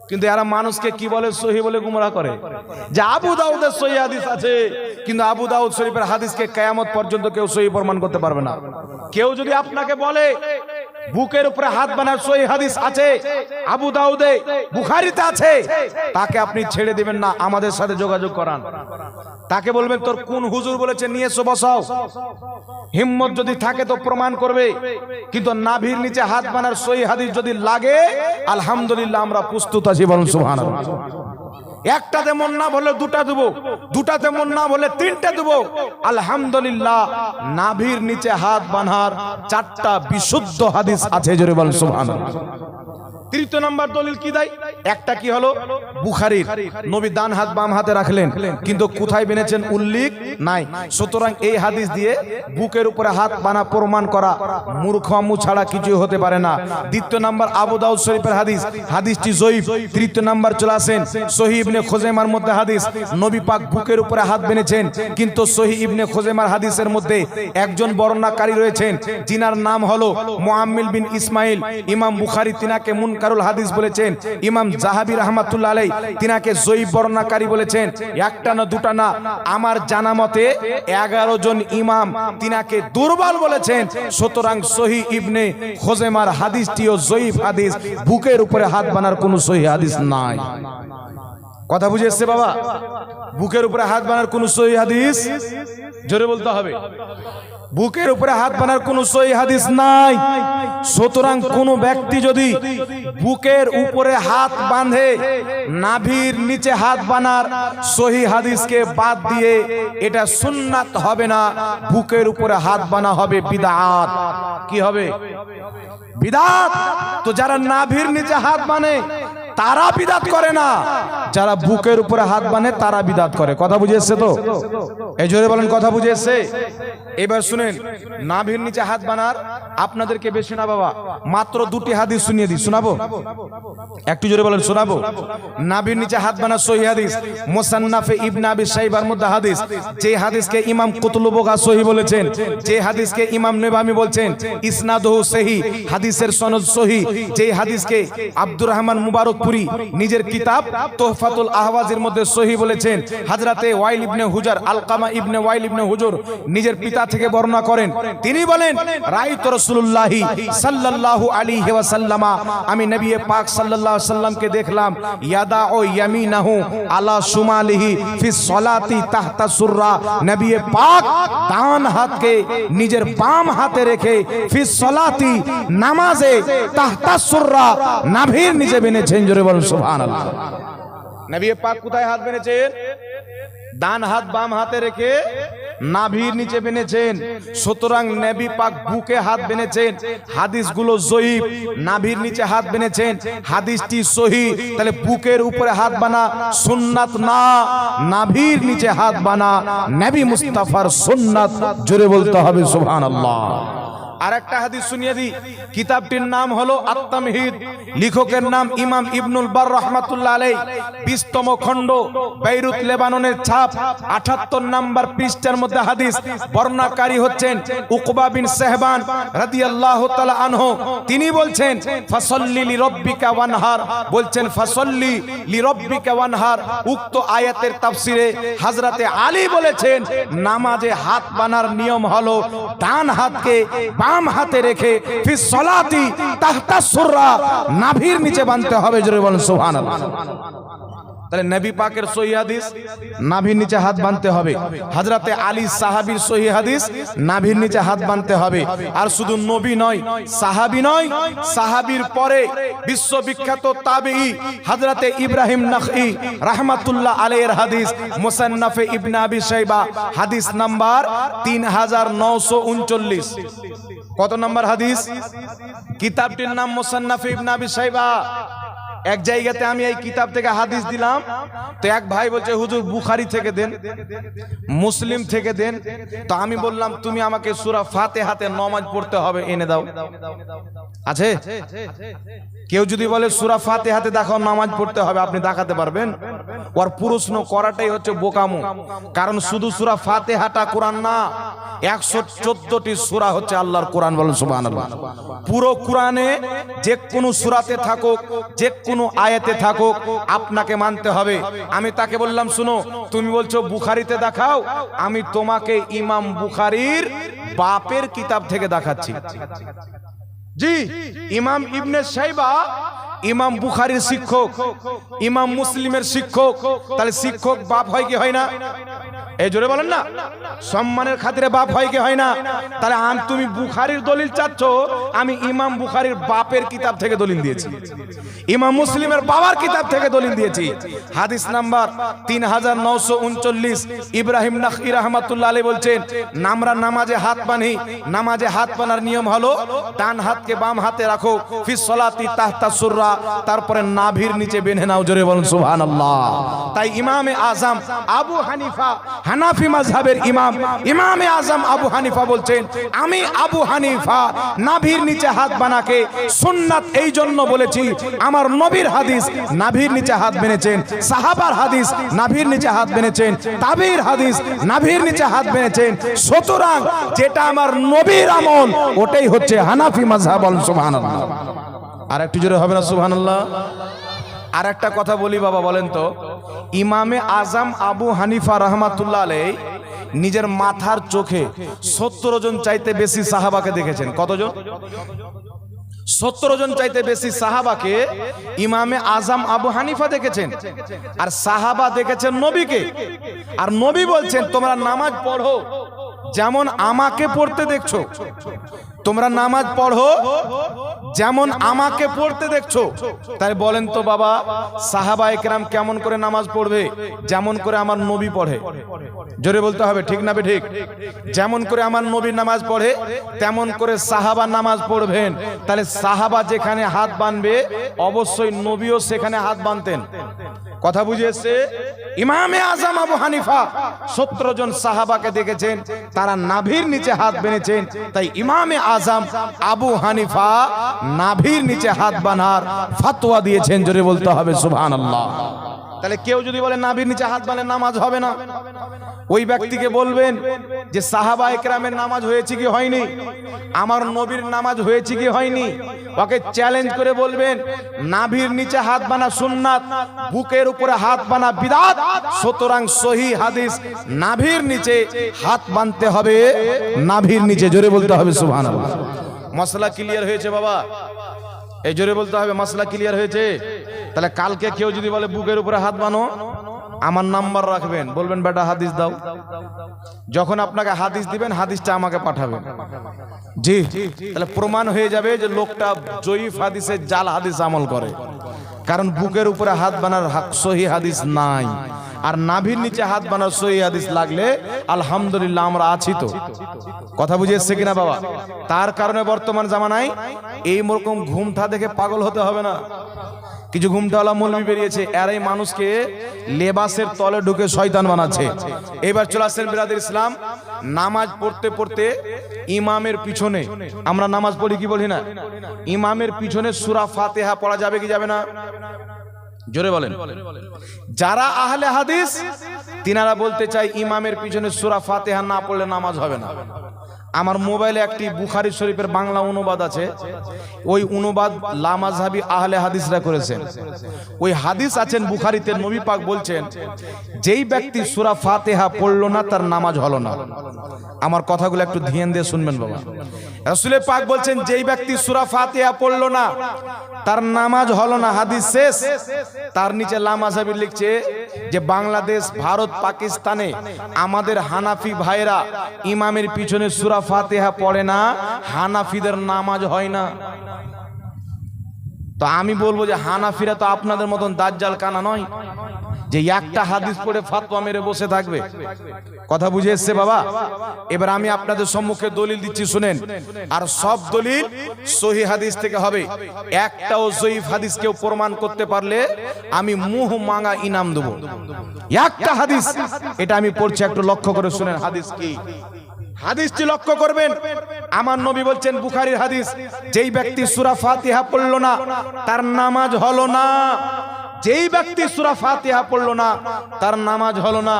কিন্তু এরা মানুষকে কি বলে? সহিহ বলে গুমরাহ করে। যে আবু দাউদের সহিহ হাদিস আছে, কিন্তু আবু দাউদ শরীফের হাদিসকে কিয়ামত পর্যন্ত কেউ সহিহ প্রমাণ করতে পারবে না। কেউ যদি আপনাকে বলে বুকের উপরে হাত বাঁধার সহিহ হাদিস আছে, আবু দাউদে, বুখারীতে আছে, তাকে আপনি ছেড়ে দিবেন না, আমাদের সাথে যোগাযোগ করান। তাকে বলবেন তোর কোন হুজুর বলেছে নিয়ে এসো, বসাও। হিম্মত যদি থাকে তো প্রমাণ করবে। কিন্তু নাভির নিচে হাত বাঁধার সহিহ হাদিস যদি লাগে, আলহামদুলিল্লাহ আমরা প্রস্তুত আছি। বলুন সুবহানাল্লাহ। একটাতে মন না বলে দুটা দেবো, দুটাতে মন না বলে তিনটা দেবো। আলহামদুলিল্লাহ নাভির নিচে হাত বাঁধার 4টা বিশুদ্ধ হাদিস আছে। জোরে বলুন সুবহানাল্লাহ। তৃতীয় নাম্বার দলিল কি দেয়? একটা কি হলো বুখারীর, নবী ডান হাত বাম হাতে রাখলেন, কিন্তু কোথায় বেঁধেছেন উল্লেখ নাই। সুতরাং এই হাদিস দিয়ে বুকের উপরে হাত বাঁধা প্রমাণ করা মূর্খামু ছাড়া কিছু হতে পারে না। দ্বিতীয় নাম্বার আবু দাউদ শরীফের হাদিস, হাদিসটি জয়ীফ। তৃতীয় নাম্বার চলে আসেন সহিহ ইবনে খুজাইমার মধ্যে হাদিস, নবী পাক বুকের উপরে হাত বেঁধেছেন, কিন্তু সহিহ ইবনে খুজাইমার হাদিসের মধ্যে একজন বর্ণনাকারী রয়েছেন যিনার নাম হলো মুআম্মিল বিন ইসমাইল। ইমাম বুখারী তিনাকে মুনকারুল হাদিস বলেছেন, ইমাম যাহাবী রাহমাতুল্লাহ আলাইহি তিনাকে জয়ীফ বর্ণনাকারী বলেছেন। একটা না দুটা না, আমার জানা মতে 11 জন ইমাম তিনাকে দুর্বল বলেছেন। সুতরাং সহিহ ইবনে খুজাইমার হাদিসটিও জয়ীফ হাদিস, বুকের উপরে হাত বাঁধার কোনো সহিহ হাদিস নাই। কথা বুঝে এসছে বাবা? বুকের উপরে হাত বাঁধার কোনো সহিহ হাদিস, জোরে বলতে হবে, বুকের উপরে হাত বাঁধার কোনো সহিহ হাদিস নাই। সুতরাং কোন ব্যক্তি যদি বুকের উপরে হাত বাঁধে, নাভির নিচে হাত বাঁধার সহিহ হাদিসকে বাদ দিয়ে এটা সুন্নাত হবে না, বুকের উপরে হাত বাঁধা হবে বিদআত। কি হবে? বিদআত। তো যারা নাভির নিচে হাত বাঁধে তারা বিদআত করে না, যারা বুকের উপরে হাত বাঁধে তারা বিদআত করে। কথা বুঝে এসছে তো? এই জোরে বলেন কথা বুঝে এসছে? এবার শুনেন, নাভির নিচে হাত বাঁধার আপনাদেরকে বেশি না বাবা, মাত্র 2টি হাদিস শুনিয়ে দিই। শোনাবো? একটু জোরে বলেন শোনাবো? নাভির নিচে হাত বাঁধার সহিহ হাদিস মুসান্নাফে ইবনে আবি শাইবার মধ্যে হাদিস, যে হাদিসকে ইমাম কুতুবুগা সহিহ বলেছেন, যে হাদিসকে ইমাম নববী বলছেন ইসনাদুহু সহিহ, হাদিসের সনদ সহিহ, যে হাদিসকে আব্দুর রহমান মুবারক পুরি নিজের কিতাব তোহফাতুল আহওয়াজের মধ্যে সহি বলেছেন, হযরতে ওয়াইল ইবনে হুজর আলকামা ইবনে ওয়াইল ইবনে হুজর নিজের পিতা থেকে বর্ণনা করেন, তিনি বলেন রাইত রাসূলুল্লাহি সাল্লাল্লাহু আলাইহি ওয়াসাল্লামা, আমি নবী পাক সাল্লাল্লাহু আলাইহি ওয়াসাল্লামকে দেখলাম ইয়াদাউ ইয়ামিনাহু আলা শুমালিহি ফিস সালাতি তাহতা সুররা, নবী পাক ডান হাতকে নিজের বাম হাতে রেখে ফিস সালাতি নামাজে তাহতা সুররা নাভির নিচে বেঁধেছেন। জোরে বলুন সুবহানাল্লাহ। নবী পাক কোথায় হাত বেঁধেছেন? ডান হাত বাম হাতে রেখে নাভির নিচে বেঁধেছেন। সুতরাং নবী পাক বুকে হাত বেঁধেছেন, হাদিসগুলো জয়ীফ। নাভির নিচে হাত বেঁধেছেন, হাদিসটি সহি। তাহলে বুকের উপরে হাত বানা সুন্নাত না, নাভির নিচে হাত বানা নবী মুস্তাফার সুন্নাত। জোরে বলতে হবে সুবহানাল্লাহ। আর একটা হাদিস শুনিয়ে দিই, কিতাবটির নাম হলো আত-তামহিদ, লেখকের নাম ইমাম ইবনুল বার রাহমাতুল্লাহ আলাইহি, 20তম খণ্ড, বেইরুত লেবাননের ছাপ, 78 নম্বর পৃষ্ঠার মধ্যে হাদিস। বর্ণনাকারী হচ্ছেন উকবা বিন সাহবান রাদিয়াল্লাহু তাআলা আনহু। তিনি বলছেন ফাসাল্লি লিরাব্বিকা ওয়ানহার, বলছেন ফাসাল্লি লিরাব্বিকা ওয়ানহার। উক্ত আয়াতের তাফসিরে হযরতে আলী বলেছেন নামাজে হাত বানার নিয়ম হলো ডান হাতকে বাম হাতে রেখে ফি সলাতি তাহতা সুররা নাভির নিচে বাঁধতে হবে। জোরে বলুন সুবহানাল্লাহ। তাহলে নবী পাকের সহিহ হাদিস নাভির নিচে হাত বাঁধতে হবে। হযরতে আলী সাহাবীর সহিহ হাদিস নাভির নিচে হাত বাঁধতে হবে। আর শুধু নবী নয়, সাহাবী নয়, সাহাবীর পরে বিশ্ববিখ্যাত তাবেঈ হযরতে ইব্রাহিম নাখঈ রাহমাতুল্লাহ আলাইহির হাদিস মুসান্নাফে ইবনে আবি শাইবা হাদিস নাম্বার 3939। কত নাম্বার হাদিস? কিতাবটির নাম মুসান্নাফে ইবনে আবি শাইবা। এক জায়গাতে আমি এই কিতাব থেকে হাদিস দিলাম, তো এক ভাই বলছে হুজুর বুখারী থেকে দেন, মুসলিম থেকে দেন। তো আমি বললাম তুমি আমাকে সূরা ফাতিহাতে নামাজ পড়তে হবে এনে দাও। আছে কেউ যদি বলে সূরা ফাতিহাতে দেখাও নামাজ পড়তে হবে, আপনি দেখাতে পারবেন? ওর প্রশ্ন করাটাই হচ্ছে বোকামো। কারণ শুধু সূরা ফাতিহাটা কোরআন না, 114টি সূরা হচ্ছে আল্লাহর কোরআন। বলেন সুবহানাল্লাহ। পুরো কোরআনে যে কোনো সূরাতে থাকুক, যে কোনো আয়াতে থাকুক, আপনাকে মানতে হবে। আমি তাকে বললাম শুনো, তুমি বলছো বুখারীতে দেখাও, আমি তোমাকে ইমাম বুখারীর বাপের কিতাব থেকে দেখাচ্ছি। জি, ইমাম ইবনে শাইবা ইমাম বুখারীর শিক্ষক, ইমাম মুসলিমের শিক্ষক। তাহলে শিক্ষক বাপ হয় কি হয় না? এই জোরে বলেন না, সম্মানের খাতিরে বাপ হয় কি হয় না? তাহলে তুমি বুখারীর দলিল চাচ্ছ, আমি ইমাম বুখারীর বাপের কিতাব থেকে দলিল দিয়েছি, ইমাম মুসলিমের বাবার কিতাব থেকে দলিল দিয়েছি। হাদিস নাম্বার 3939। ইব্রাহিম নাখঈ রাহমাতুল্লাহ আলাইহি বলছেন আমরা নামাজে হাত বাঁধি, নামাজে হাত বাঁধার নিয়ম হলো ডান হাতকে বাম হাতে রাখো ফি সলাতি তাহতা সুররা, তারপরে নাভির নিচে বেঁধে নাও। জোরে বলুন সুবহানাল্লাহ। তাই ইমামে আজম আবু হানিফা, হানাফি মাযহাবের ইমাম, ইমামে আজম আবু হানিফা বলছেন আমি আবু হানিফা নাভির নিচে হাত বানাকে সুন্নাত এই জন্য বলেছি, আমার নবীর হাদিস নাভির নিচে হাত বেঁধেছেন, সাহাবার হাদিস নাভির নিচে হাত বেঁধেছেন, তাবির হাদিস নাভির নিচে হাত বেঁধেছেন। সুতরাং যেটা আমার নবীর আমল ওটাই হচ্ছে হানাফি মাযহাব। বলুন সুবহানাল্লাহ। আর একটু জোরে হবে না সুবহানাল্লাহ? আর একটা কথা বলি বাবা, বলেন তো ইমামে আজম আবু হানিফা রাহমাতুল্লাহ আলাইহি নিজের মাথার চোখে 70 জন চাইতে বেশি সাহাবাকে দেখেছেন। কতজন? 70 জন চাইতে বেশি সাহাবাকে ইমামে আজম আবু হানিফা দেখেছেন। আর সাহাবা দেখেছেন নবীকে। আর নবী বলছেন তোমরা নামাজ পড়ো যেমন আমাকে পড়তে দেখছো, তোমরা নামাজ পড়ো যেমন আমাকে পড়তে দেখছো। তাই বলেন তো বাবা, সাহাবায়ে কেরাম কেমন করে নামাজ পড়বে? যেমন করে আমার নবী পড়ে। জোরে বলতে হবে, ঠিক না ঠিক? যেমন করে আমার নবী নামাজ পড়ে তেমন করে সাহাবা নামাজ পড়বেন। তাহলে সাহাবা যেখানে হাত বাঁধবে অবশ্যই নবীও সেখানে হাত বাঁধতেন। কথা বুঝে এসছে? ইমামে আজম আবু হানিফা 70 জন সাহাবাকে দেখেছেন, তারা নাভির নিচে হাত বেঁধেছেন। তাই ইমামে আজম আবু হানিফা নাভির নিচে হাত বাঁধার ফতোয়া দিয়েছেন। জোরে বলতে হবে সুবহানাল্লাহ। তাহলে কেউ যদি বলে নাভির নিচে হাত বাঁধলে নামাজ হবে না, ওই ব্যক্তিকে বলবেন যে সাহাবা একরামের নামাজ হয়েছে কি হয়নি, আমার নবীর নামাজ হয়েছে কি হয়নি। ওকে চ্যালেঞ্জ করে বলবেন নাভির নিচে হাত বাঁধা সুন্নাত, বুকের উপরে হাত বাঁধা বিদআত। সুতরাং সহি হাদিস নাভির নিচে হাত বাঁধতে হবে, নাভির নিচে। জোরে বলতে হবে সুবহানাল্লাহ। মশলা ক্লিয়ার হয়েছে বাবা? এই জোরে বলতে হবে মশলা ক্লিয়ার হয়েছে। তাহলে কালকে কেউ যদি বলে বুকের উপরে হাত বাঁধো, আমার নাম্বার রাখবেন, বলবেন বেটা হাদিস দাও। যখন আপনাকে হাদিস দিবেন হাদিসটা আমাকে পাঠাবেন। জি, তাহলে প্রমাণ হয়ে যাবে যে লোকটা জয়ীফ হাদিসে জাল হাদিস আমল করে, কারণ বুকের উপরে হাত বানার সহি হাদিস নাই। আর নাভির নিচে হাত বানার সহি হাদিস লাগলে আলহামদুলিল্লাহ আমরা আছি। তো কথা বুঝে এসছে কিনা বাবা? তার কারণে বর্তমান জামানায় এই রকম ঘুমটা দেখে পাগল হতে হবে না। কিছু ঘুমটাওয়ালা মৌলবি বেরিয়েছে, এরাই মানুষকে লেবাসের তলে ঢুকে শয়তান বানাচ্ছে। এবার চলে আসছেন বিরাদর ইসলাম, নামাজ পড়তে পড়তে ইমামের পিছনে, আমরা নামাজ পড়ি কি বলি না, ইমামের পিছনে সূরা ফাতিহা পড়া যাবে কি যাবে না? জোরে বলেন। যারা আহলে হাদিস তিনারা বলতে চাই ইমামের পিছনে সূরা ফাতিহা না পড়লে নামাজ হবে না। আমার মোবাইলে একটি বুখারী শরীফের বাংলা অনুবাদ আছে, ওই অনুবাদ লামাযহাবী আহলে হাদিসরা করেছেন। ওই হাদিস আছেন বুখারীতে, নবী পাক বলছেন যেই ব্যক্তি সূরা ফাতিহা পড়লো না তার নামাজ হলো না। আমার কথাগুলো একটু ধ্যান দিয়ে শুনবেন বাবা। রাসূল পাক বলছেন যেই ব্যক্তি সূরা ফাতিহা পড়লো না তার নামাজ হলো না, হাদিস শেষ। তার নিচে লামাযহাবী লিখছে যে বাংলাদেশ, ভারত, পাকিস্তানে আমাদের হানাফি ভাইরা ইমামের পিছনে সূরা ফাতিহা পড়ে না, হানাফিদের নামাজ হয় না। তো আমি বলবো যে হানাফিরা তো আপনাদের মতন দাজ্জাল কানা নয় যে একটা হাদিস পড়ে ফাতোয়া মেরে বসে থাকবে। কথা বুঝে এসছে বাবা? এবার আমি আপনাদের সম্মুখে দলিল দিচ্ছি, শুনেন। আর সব দলিল সহি হাদিস থেকে হবে। একটাও জয়ীফ হাদিস কেউ প্রমাণ করতে পারলে আমি মুহ মাঙ্গা ইনাম দেবো। একটা হাদিস, এটা আমি পড়ছি, একটু লক্ষ্য করে শুনেন হাদিস কি। হাদিসটি লক্ষ্য করবেন। আমার নবী বলছেন, বুখারীর হাদিস, যেই ব্যক্তি সূরা ফাতিহা পড়লো না তার নামাজ হলো না। যেই ব্যক্তি সূরা ফাতিহা পড়লো না তার নামাজ হলো না।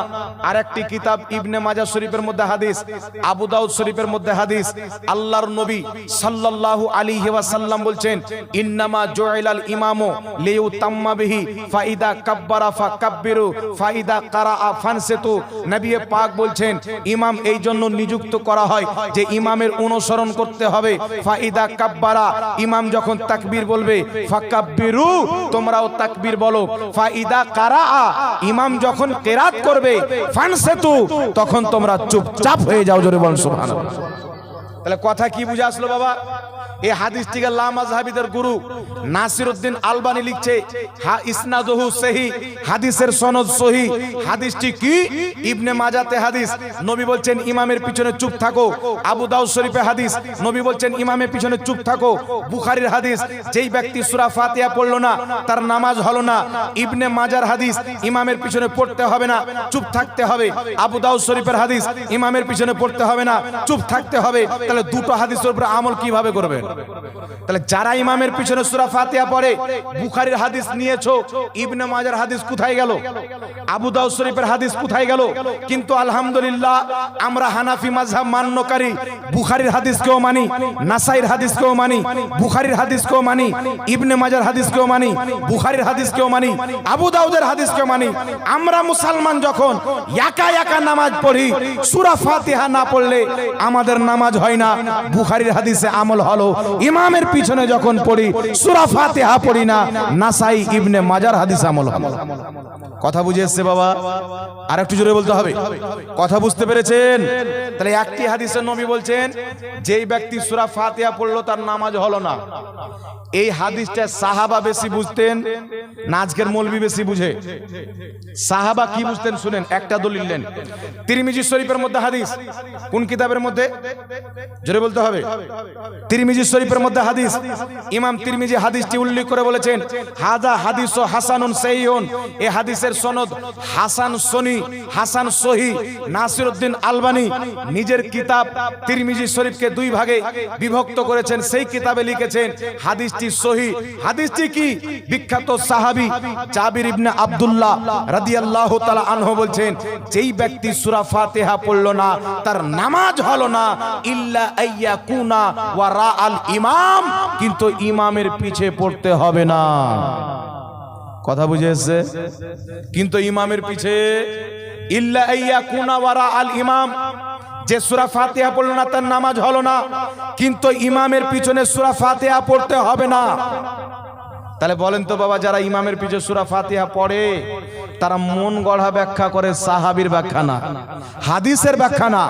আরেকটি কিতাব ইবনে মাজাহ শরীফের মধ্যে হাদিস, আবু দাউদ শরীফের মধ্যে হাদিস, আল্লাহর নবী সাল্লাল্লাহু আলাইহি ওয়াসাল্লাম বলছেন, ইন্নামা জুইলাল ইমামু লিইউতাম্মা বিহি ফাইদা কাব্বারা ফাকাব্বিরু ফাইদা কারাআ ফানসিতু। নবী পাক বলছেন ইমাম এই জন্য নিযুক্ত করা হয় যে ইমামের অনুসরণ করতে হবে। ফাইদা কাব্বারা, ইমাম যখন তাকবীর বলবে, ফাকাব্বিরু, তোমরাও তাকবীর বলো। ফাইদা কারাআ, ইমাম যখন কিরাত করবে, ফানসিতু, তখন তোমরা চুপচাপ হয়ে যাও। জোরে বলুন সুবহানাল্লাহ। তাহলে কথা কি বুঝে আসলো বাবা? এই হাদিসটিকে লামাযহাবীদের গুরু নাসিরউদ্দিন আলবানী লিখছে, ইসনাদুহু সহিহ, হাদিসের সনদ সহিহ। হাদিসটি কি? ইবনে মাজাহতে হাদিস, নবী বলছেন ইমামের পিছনে চুপ থাকো। আবু দাউদ শরীফে হাদিস, নবী বলছেন ইমামের পিছনে চুপ থাকো। বুখারীর হাদিস, যেই ব্যক্তি সূরা ফাতিহা পড়লো না তার নামাজ হলো না। ইবনে মাজাহর হাদিস, ইমামের পিছনে পড়তে হবে না, চুপ থাকতে হবে। আবু দাউদ শরীফের হাদিস, ইমামের পিছনে পড়তে হবে না, চুপ থাকতে হবে। তাহলে দুটো হাদিসের উপর আমল কিভাবে করবেন? তাহলে যারা ইমামের পিছনে সূরা ফাতিহা পড়ে, বুখারীর হাদিস নিয়েছো, ইবনে মাজাহর হাদিস কোথায় গেল? আবু দাউদ শরীফের হাদিস কোথায় গেল? কিন্তু আলহামদুলিল্লাহ আমরা হানাফি মাযহাব মান্যকারী বুখারীর হাদিসকেও মানি, নাসাইর হাদিসকেও মানি, বুখারীর হাদিসকেও মানি, ইবনে মাজাহর হাদিসকেও মানি, বুখারীর হাদিসকেও মানি, আবু দাউদের হাদিসকেও মানি। আমরা মুসলমান যখন একা একা নামাজ পড়ি, সূরা ফাতিহা না পড়লে আমাদের নামাজ হয় না। বুখারীর হাদিসে আমল হলো, ইমামের পিছনে যখন পড়ি সূরা ফাতিহা পড়ি না। নাসাই ইবনে মাজাহর হাদিস আমল হলো। কথা বুঝে এসছে বাবা? আর একটু জোরে বলতে হবে। কথা বুঝতে পেরেছেন? তাহলে একটি হাদিসে নবী বলছেন যেই ব্যক্তি সূরা ফাতিহা পড়লো তার নামাজ হলো না। এই হাদিসটা সাহাবা বেশি বুঝতেন না আজকের মৌলবি বেশি বুঝে? সাহাবা কি বুঝতেন শুনেন, একটা দলিল দেন। তিরমিজি শরীফের মধ্যে হাদিস, কোন কিতাবের মধ্যে? জোরে বলতে হবে। তিরমিজি শরীফের মধ্যে হাদিস, ইমাম তিরমিজি হাদিসটি উল্লেখ করে বলেছেন হাদা হাদিস ও হাসানুন সহিহুন, এই হাদিসের সনদ হাসান সনি হাসান সহি। নাসিরউদ্দিন আলবানী নিজের কিতাব তিরমিজি শরীফকে দুই ভাগে বিভক্ত করেছেন, সেই কিতাবে লিখেছেন হাদিসটি সহি। হাদিসটি কি? বিখ্যাত সাহাবী জাবির ইবনে আব্দুল্লাহ রাদিয়াল্লাহু তাআলা আনহু বলছেন, যেই ব্যক্তি সূরা ফাতিহা পড়লো না তার নামাজ হলো না, ইল্লা আইয়াকুনা ওয়ারা আল ইমাম, কিন্তু ইমামের পিছে পড়তে হবে না। কথা বুঝে এসেছে? কিন্তু ইমামের পিছে, ইল্লা আইয়াকুনা ওয়ারা আল ইমাম, যে সূরা ফাতিহা পড়লো না তার নামাজ হলো না, কিন্তু ইমামের পিছনে সূরা ফাতিহা পড়তে হবে না। তাহলে বলেন তো বাবা, যারা ইমামের পিছে সূরা ফাতিহা পড়ে তারা মন গড়া ব্যাখ্যা করে, সাহাবীর ব্যাখ্যা না, হাদিসের ব্যাখ্যা না।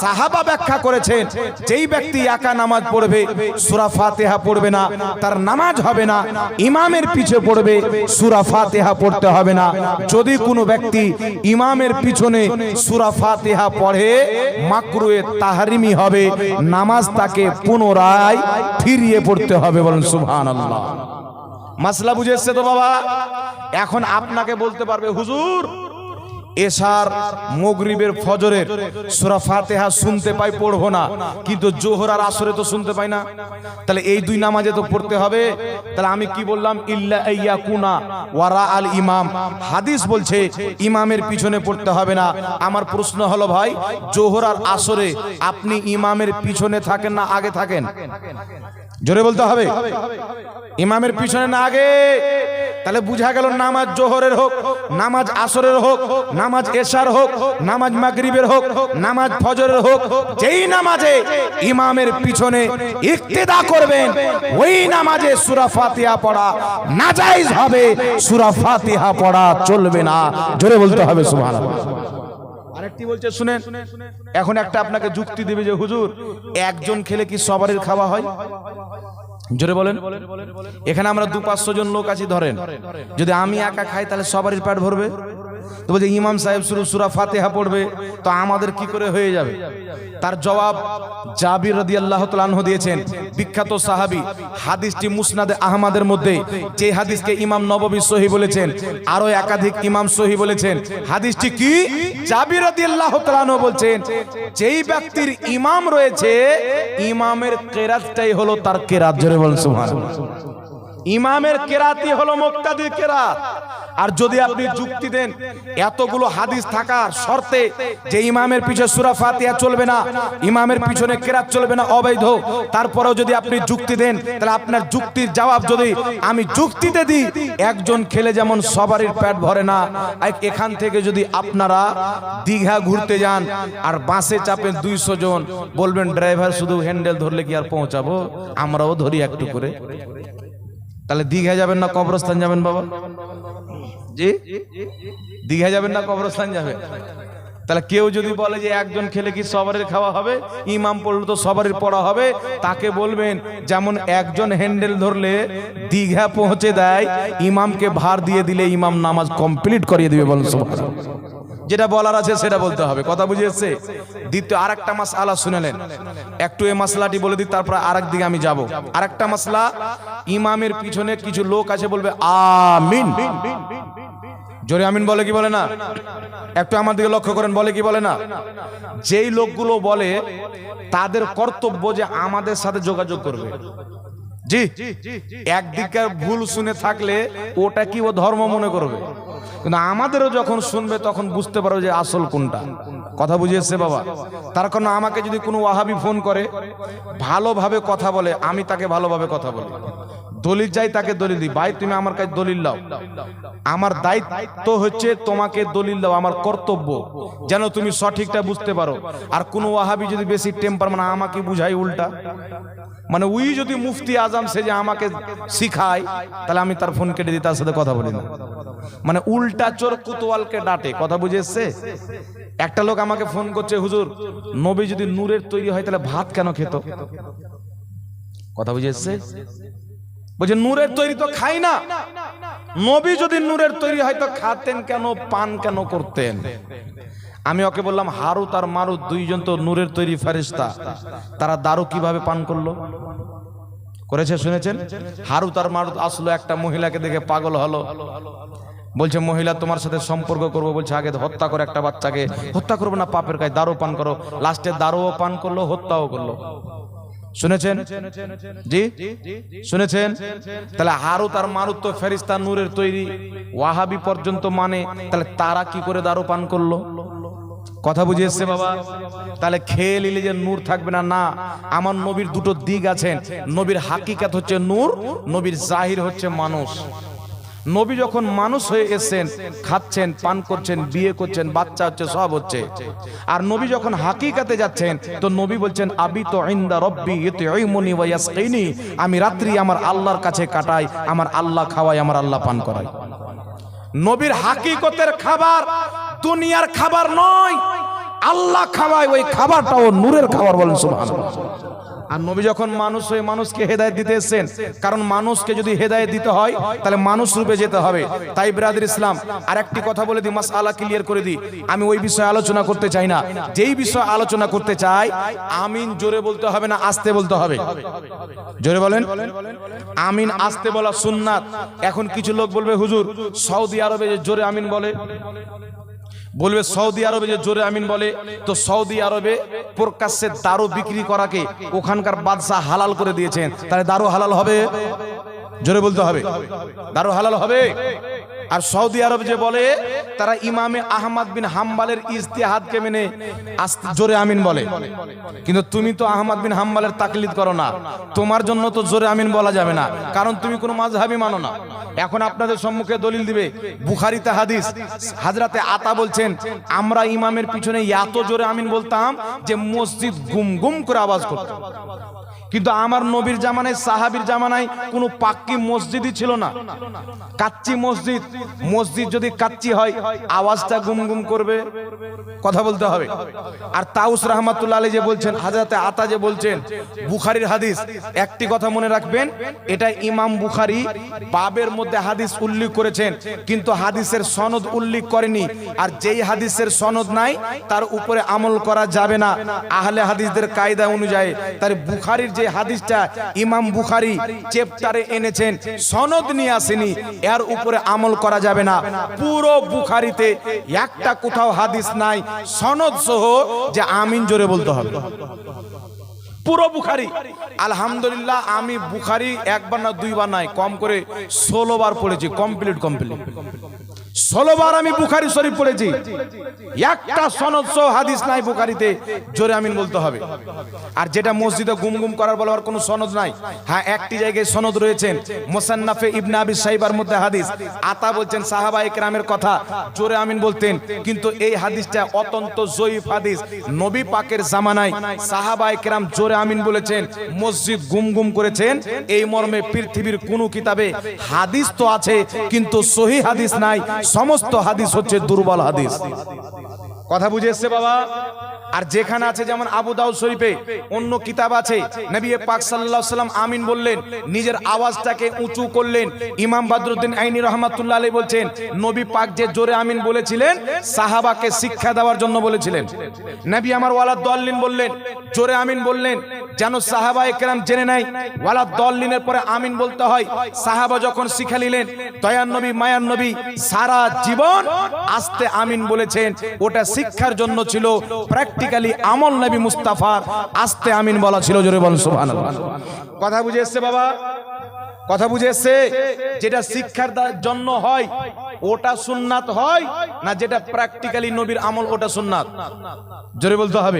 সাহাবা ব্যাখ্যা করেছেন যেই ব্যক্তি একা নামাজ পড়বে সূরা ফাতিহা পড়বে না, তার নামাজ হবে না, ইমামের পিছে পড়বে সূরা ফাতিহা পড়তে হবে না। যদি কোনো ব্যক্তি ইমামের পিছনে সূরা ফাতিহা পড়ে মাকরুহে তাহরিমি হবে, নামাজ তাকে পুনরায় ফিরিয়ে পড়তে হবে। বলেন সুবহানাল্লাহ। মাসলা বুঝে এসছে তো বাবা? এখন আপনাকে বলতে পারবে হুজুর এশার মাগরিবের ফজরের সূরা ফাতিহা শুনতে পাই, পড়বো না, কিন্তু জোহর আর আসরে তো শুনতে পাই না, তাহলে এই দুই নামাজে তো পড়তে হবে। তাহলে আমি কি বললাম? ইল্লা আইয়াকুনা ওয়ারা আল ইমাম। হাদিস বলছে ইমামের পিছনে পড়তে হবে না। আমার প্রশ্ন হলো ভাই, জোহর আর আসরে আপনি ইমামের পিছনে থাকেন না আগে থাকেন? জোরে বলতে হবে, ইমামের পিছনে না আগে। তাহলে বুঝা গেল নামাজ জোহরের হোক, নামাজ আসরের হোক, নামাজ এশার হোক, নামাজ মাগরিবের হোক, নামাজ ফজরের হোক, যেই নামাজে ইমামের পিছনে ইক্তেদা করবেন ওই নামাজে সূরা ফাতিহা পড়া নাজায়েজ হবে, সূরা ফাতিহা পড়া চলবে না। জোরে বলতে হবে সুবহানাল্লাহ। আরেকটি বলছে শুনেন, এখন একটা আপনাকে যুক্তি দেবে যে হুজুর একজন খেলে কি সবারই খাওয়া হয়? জোরে বলেন। এখানে আমরা 200-500 জন লোক আছি ধরেন, যদি আমি একা খাই তাহলে সবারই পেট ভরবে? তো বলছে ইমাম সাহেব সূরা ফাতিহা পড়বে, তো আমাদের কি করে হয়ে যাবে? তার জবাব জাবির রাদিয়াল্লাহু তাআলা আনহু দিয়েছেন, বিখ্যাত সাহাবী। হাদিসটি মুসনাদে আহমদের মধ্যে, যে হাদিসকে ইমাম নববী সহিহ বলেছেন, আরো একাধিক ইমাম সহিহ বলেছেন। হাদিসটি কি? জাবির রাদিয়াল্লাহু তাআলা আনহু বলছেন, যেই ব্যক্তির ইমাম রয়েছে ইমামের কেরাতটাই হলো তার কেরাত। জোরে বলেন সুবহানাল্লাহ। ইমামের কেরাতই হলো মুক্তাদির কেরাত। আর যদি আপনি যুক্তি দেন এতগুলো হাদিস থাকার শর্তে যে ইমামের পিছনে সূরা ফাতিহা চলবে না, ইমামের পিছনে কেরাত চলবে না, অবৈধ, তারপরেও যদি আপনি যুক্তি দেন, তাহলে আপনার যুক্তির জবাব যদি আমি যুক্তিতে দিই, একজন খেলে যেমন সবারই পেট ভরে না, এখান থেকে যদি আপনারা দীঘা ঘুরতে যান আর বাসে চাপেন 200 জন, বলবেন ড্রাইভার শুধু হ্যান্ডেল ধরলে কি আর পৌঁছাবো? আমরাও ধরি একটু করে। তাহলে দীঘা যাবেন না কবরস্থান যাবেন বাবা? জি, দীঘা যাবেন না কবরস্থান যাবেন? তাহলে কেউ যদি বলে যে একজন খেলে কি সবারই খাওয়া হবে, ইমাম পড়লে তো সবারই পড়া হবে, তাকে বলবেন যেমন একজন হ্যান্ডেল ধরলে দীঘা পৌঁছে দেয়, ইমামকে ভার দিয়ে দিলে ইমাম নামাজ কমপ্লিট করিয়ে দিবে। বলুন সুবহানাল্লাহ। যেটা বলার আছে সেটা বলতে হবে। কথা বুঝিয়েছে? দ্বিতীয় আরেকটা মাসআলা শুনেলেন, একটু এই মাসলাটি বলে দিই, তারপর আরেক দিকে আমি যাব। আরেকটা মাসলা, ইমামের পিছনে কিছু লোক আছে বলবে আমিন। জোরে আমিন বলে কি বলে না? একটু আমার দিকে লক্ষ্য করেন, বলে কি বলে না? যেই লোকগুলো বলে তাদের কর্তব্য যে আমাদের সাথে যোগাযোগ করবে। জি, একদিকে ভুল শুনে থাকলে ওটা কি ও ধর্ম মনে করবে, কিন্তু আমাদেরও যখন শুনবে তখন বুঝতে পারবে যে আসল কোনটা। কথা বুঝিয়েছে বাবা? তার কারণ আমাকে যদি কোনো ওয়াহাবি ফোন করে ভালোভাবে কথা বলে, আমি তাকে ভালোভাবে কথা বলি, দলিল চাই তাকে দলিল দিই। ভাই তুমি আমার কাছে দলিল দাও, আমার দায়িত্ব হচ্ছে তোমাকে দলিল দাও, আমার কর্তব্য যেন তুমি সঠিকটা বুঝতে পারো। আর কোন ওয়াহাবি যদি বেশি টেম্পার, মানে আমাকে বুঝাই উল্টা, মানে উই যদি মুফতি আজম সে যে আমাকে শিখায়, তাহলে আমি তার ফোন কেটে দিই, তার সাথে কথা বলি না। মানে উল্টা চোর কোতোয়ালকে ডাটে। কথা বুঝে এসছে? একটা লোক আমাকে ফোন করছে, হুজুর নবী যদি নূরের তৈরি হয় তাহলে ভাত কেন খেত? কথা বুঝে এসছে? বলছে নূরের তৈরি তো খাই না, নবী যদি নূরের তৈরি হয় তো খাতেন কেন, পান কেন করতেন? আমি ওকে বললাম হারুত আর মারুত দুইজন তো নূরের তৈরি ফেরেশতা, তারা দারু কিভাবে পান করলো? করেছে, শুনেছেন? হারুত আর মারুত আসলো একটা মহিলাকে দেখে পাগল হলো, বলছে মহিলা তোমার সাথে সম্পর্ক করবো, বলছে আগে হত্যা করে একটা বাচ্চাকে। হত্যা করবো না, পাপের কাজ, দারু পান করো। লাস্টে দারুও পান করলো, হত্যাও করলো। শুনেছেন? জি শুনেছেন? তাহলে হারুত আর মারুত তো ফেরেশতা নূরের তৈরি, ওয়াহাবি পর্যন্ত মানে, তাহলে তারা কি করে দারু পান করলো? কথা বুঝে এসছে বাবা? তাহলে খেয়ে নিলে যে নূর থাকবে না, না। আমার নবীর দুটো দিক আছেন। নবীর হাকিকাত হচ্ছে নূর, নবীর জাহির হচ্ছে মানুষ। নবী যখন মানুষ হয়ে এসেছেন, খাচ্ছেন, পান করছেন, বিয়ে করছেন, বাচ্চা হচ্ছে, সব হচ্ছে। আর নবী যখন হাকিকাতে যাচ্ছেন, তো নবী বলছেন আবিতু ইনদা রব্বি ইউতিউমুনি ওয়া ইয়াসকিনি, আমি রাত্রি আমার আল্লাহর কাছে কাটাই, আমার আল্লাহ খাওয়ায়, আমার আল্লাহ পান করায়। নবীর হাকিকতের খাবার দুনিয়ার খাবার নয়, আল্লাহ খাওয়ায়, ওই খাবারটাও নূরের খাবার, বলেন সুবহানাল্লাহ। আর নবী যখন মানুষ হয়ে মানুষকে হেদায়েত দিতে এসেছেন, কারণ মানুষকে যদি হেদায়েত দিতে হয় তাহলে মানুষ রূপে যেতে হবে। তাই ব্রাদার ইসলাম, আর একটি কথা বলে দিই, মাসআলা ক্লিয়ার করে দিই। আমি ওই বিষয়ে আলোচনা করতে চাই না। যেই বিষয়ে আলোচনা করতে চাই, আমিন জোরে বলতে হবে না আস্তে বলতে হবে? জোরে বলেন। আমিন আস্তে বলা সুন্নাত। এখন কিছু লোক বলবে হুজুর সৌদি আরবে যে জোরে আমিন বলে, বলবে সৌদি আরবে যে জোরে আমিন বলে, তো সৌদি আরবে প্রকাশ্যে দারু বিক্রি করাকে ওখানকার বাদশা হালাল করে দিয়েছেন, তাহলে দারু হালাল হবে? জোরে বলতে হবে, দারু হালাল হবে? আর সৌদি আরব যে বলে তারা ইমামে আহমদ বিন হাম্বালের ইজতিহাদকে মেনে জোরে আমিন বলে, কিন্তু তুমি তো আহমদ বিন হাম্বালের তাকলিদ করো না, তোমার জন্য তো জোরে আমিন বলা যাবে না, কারণ তুমি কোনো মাযহাবী মানো না। এখন আপনাদের সম্মুখে দলিল দিবে বুখারীতে হাদিস, হযরতে আতা বলছেন আমরা ইমামের পিছনে এত জোরে আমিন বলতাম যে মসজিদ গুম গুম করে আওয়াজ করত। কিন্তু আমার নবীর জামানায়, সাহাবীর জামানায় কোনো পাক্কি মসজিদই ছিল না, কাচ্চি মসজিদ। মসজিদ যদি কাচ্চি হয় আওয়াজটা গুম গুম করবে, কথা বলতে হবে। আর তাউস রাহমাতুল্লাহ আলাইহি যে বলছেন, হযরতে আতা যে বলছেন বুখারীর হাদিস, একটি কথা মনে রাখবেন, এটা ইমাম বুখারী বাবের মধ্যে হাদিস উল্লেখ করেছেন, কিন্তু হাদিসের সনদ উল্লেখ করেনি। আর যেই হাদিসের সনদ নাই তার উপরে আমল করা যাবে না আহলে হাদিসদের কায়দা অনুযায়ী। তার বুখারীর যে হাদিসটা ইমাম বুখারী চ্যাপ্টারে এনেছেন, সনদ নিয়ে আসেনি, এর উপরে আমল করা যাবে না। পুরো বুখারীতে একটা কোথাও হাদিস নাই সনদ সহ যে আমিন জোরে বলতে হবে, পুরো বুখারী। আলহামদুলিল্লাহ আমি বুখারী একবার না দুইবার নাই, কম করে 16 বার পড়েছি, কমপ্লিট 16 বার আমি বুখারী শরীফ পড়েছি, একটা সনদ সহ হাদিস নাই বুখারীতে জোরে আমিন বলতে হবে। আর যেটা মসজিদে গুম গুম করার বলার কোনো সনদ নাই। হ্যাঁ, একটি জায়গায় সনদ রয়েছেন, মুসান্নাফে ইবনে আবি শাইবার মধ্যে হাদিস, আতা বলছেন সাহাবায়ে কেরামের কথা জোরে আমিন বলতেন, কিন্তু এই হাদিসটা অত্যন্ত জয়ীফ হাদিস। নবী পাকের জামানায় সাহাবায়ে কেরাম জোরে আমিন বলেছেন, মসজিদ গুম গুম করেছেন, এই মর্মে পৃথিবীর কোন কিতাবে হাদিস তো আছে কিন্তু সহিহ হাদিস নাই, সমস্ত হাদিস হচ্ছে দুর্বল হাদিস। কথা বুঝে এসছে বাবা? আর যেখানে আছে, যেমন আবু দাউদ শরীফে অন্য কিতাব আছে, নবী পাক সাল্লাল্লাহু আলাইহি ওয়াসাল্লাম আমিন বললেন, নিজের আওয়াজটাকে উঁচু করলেন। ইমাম বদরুদ্দিন আইনি রাহমাতুল্লাহ আলাইহি বলছেন, নবী পাক যে জোরে আমিন বলেছিলেন সাহাবাকে শিক্ষা দেওয়ার জন্য বলেছিলেন। নবী আমার ওয়ালা দল্লিন বললেন, জোরে আমিন বললেন যেন সাহাবায়ে কেরাম জেনে নেয় ওয়ালা দল্লিনের পরে আমিন বলতে হয়। সাহাবা যখন শিখা নিলেন, দয়ার নবী মায়ার নবী সারা জীবন আস্তে আমিন বলেছেন, ওটা শিক্ষার জন্য ছিল, প্র্যাকটিক্যালি আমল নবী মুস্তাফার আস্তে আমিন বলা ছিল। জোরে বলেন সুবহানাল্লাহ। কথা বুঝে এসছে বাবা? কথা বুঝে এসছে? যেটা শিক্ষার জন্য হয় ওটা সুন্নাত হয় না, যেটা প্র্যাকটিক্যালি নবীর আমল ওটা সুন্নাত? জোরে বলতে হবে।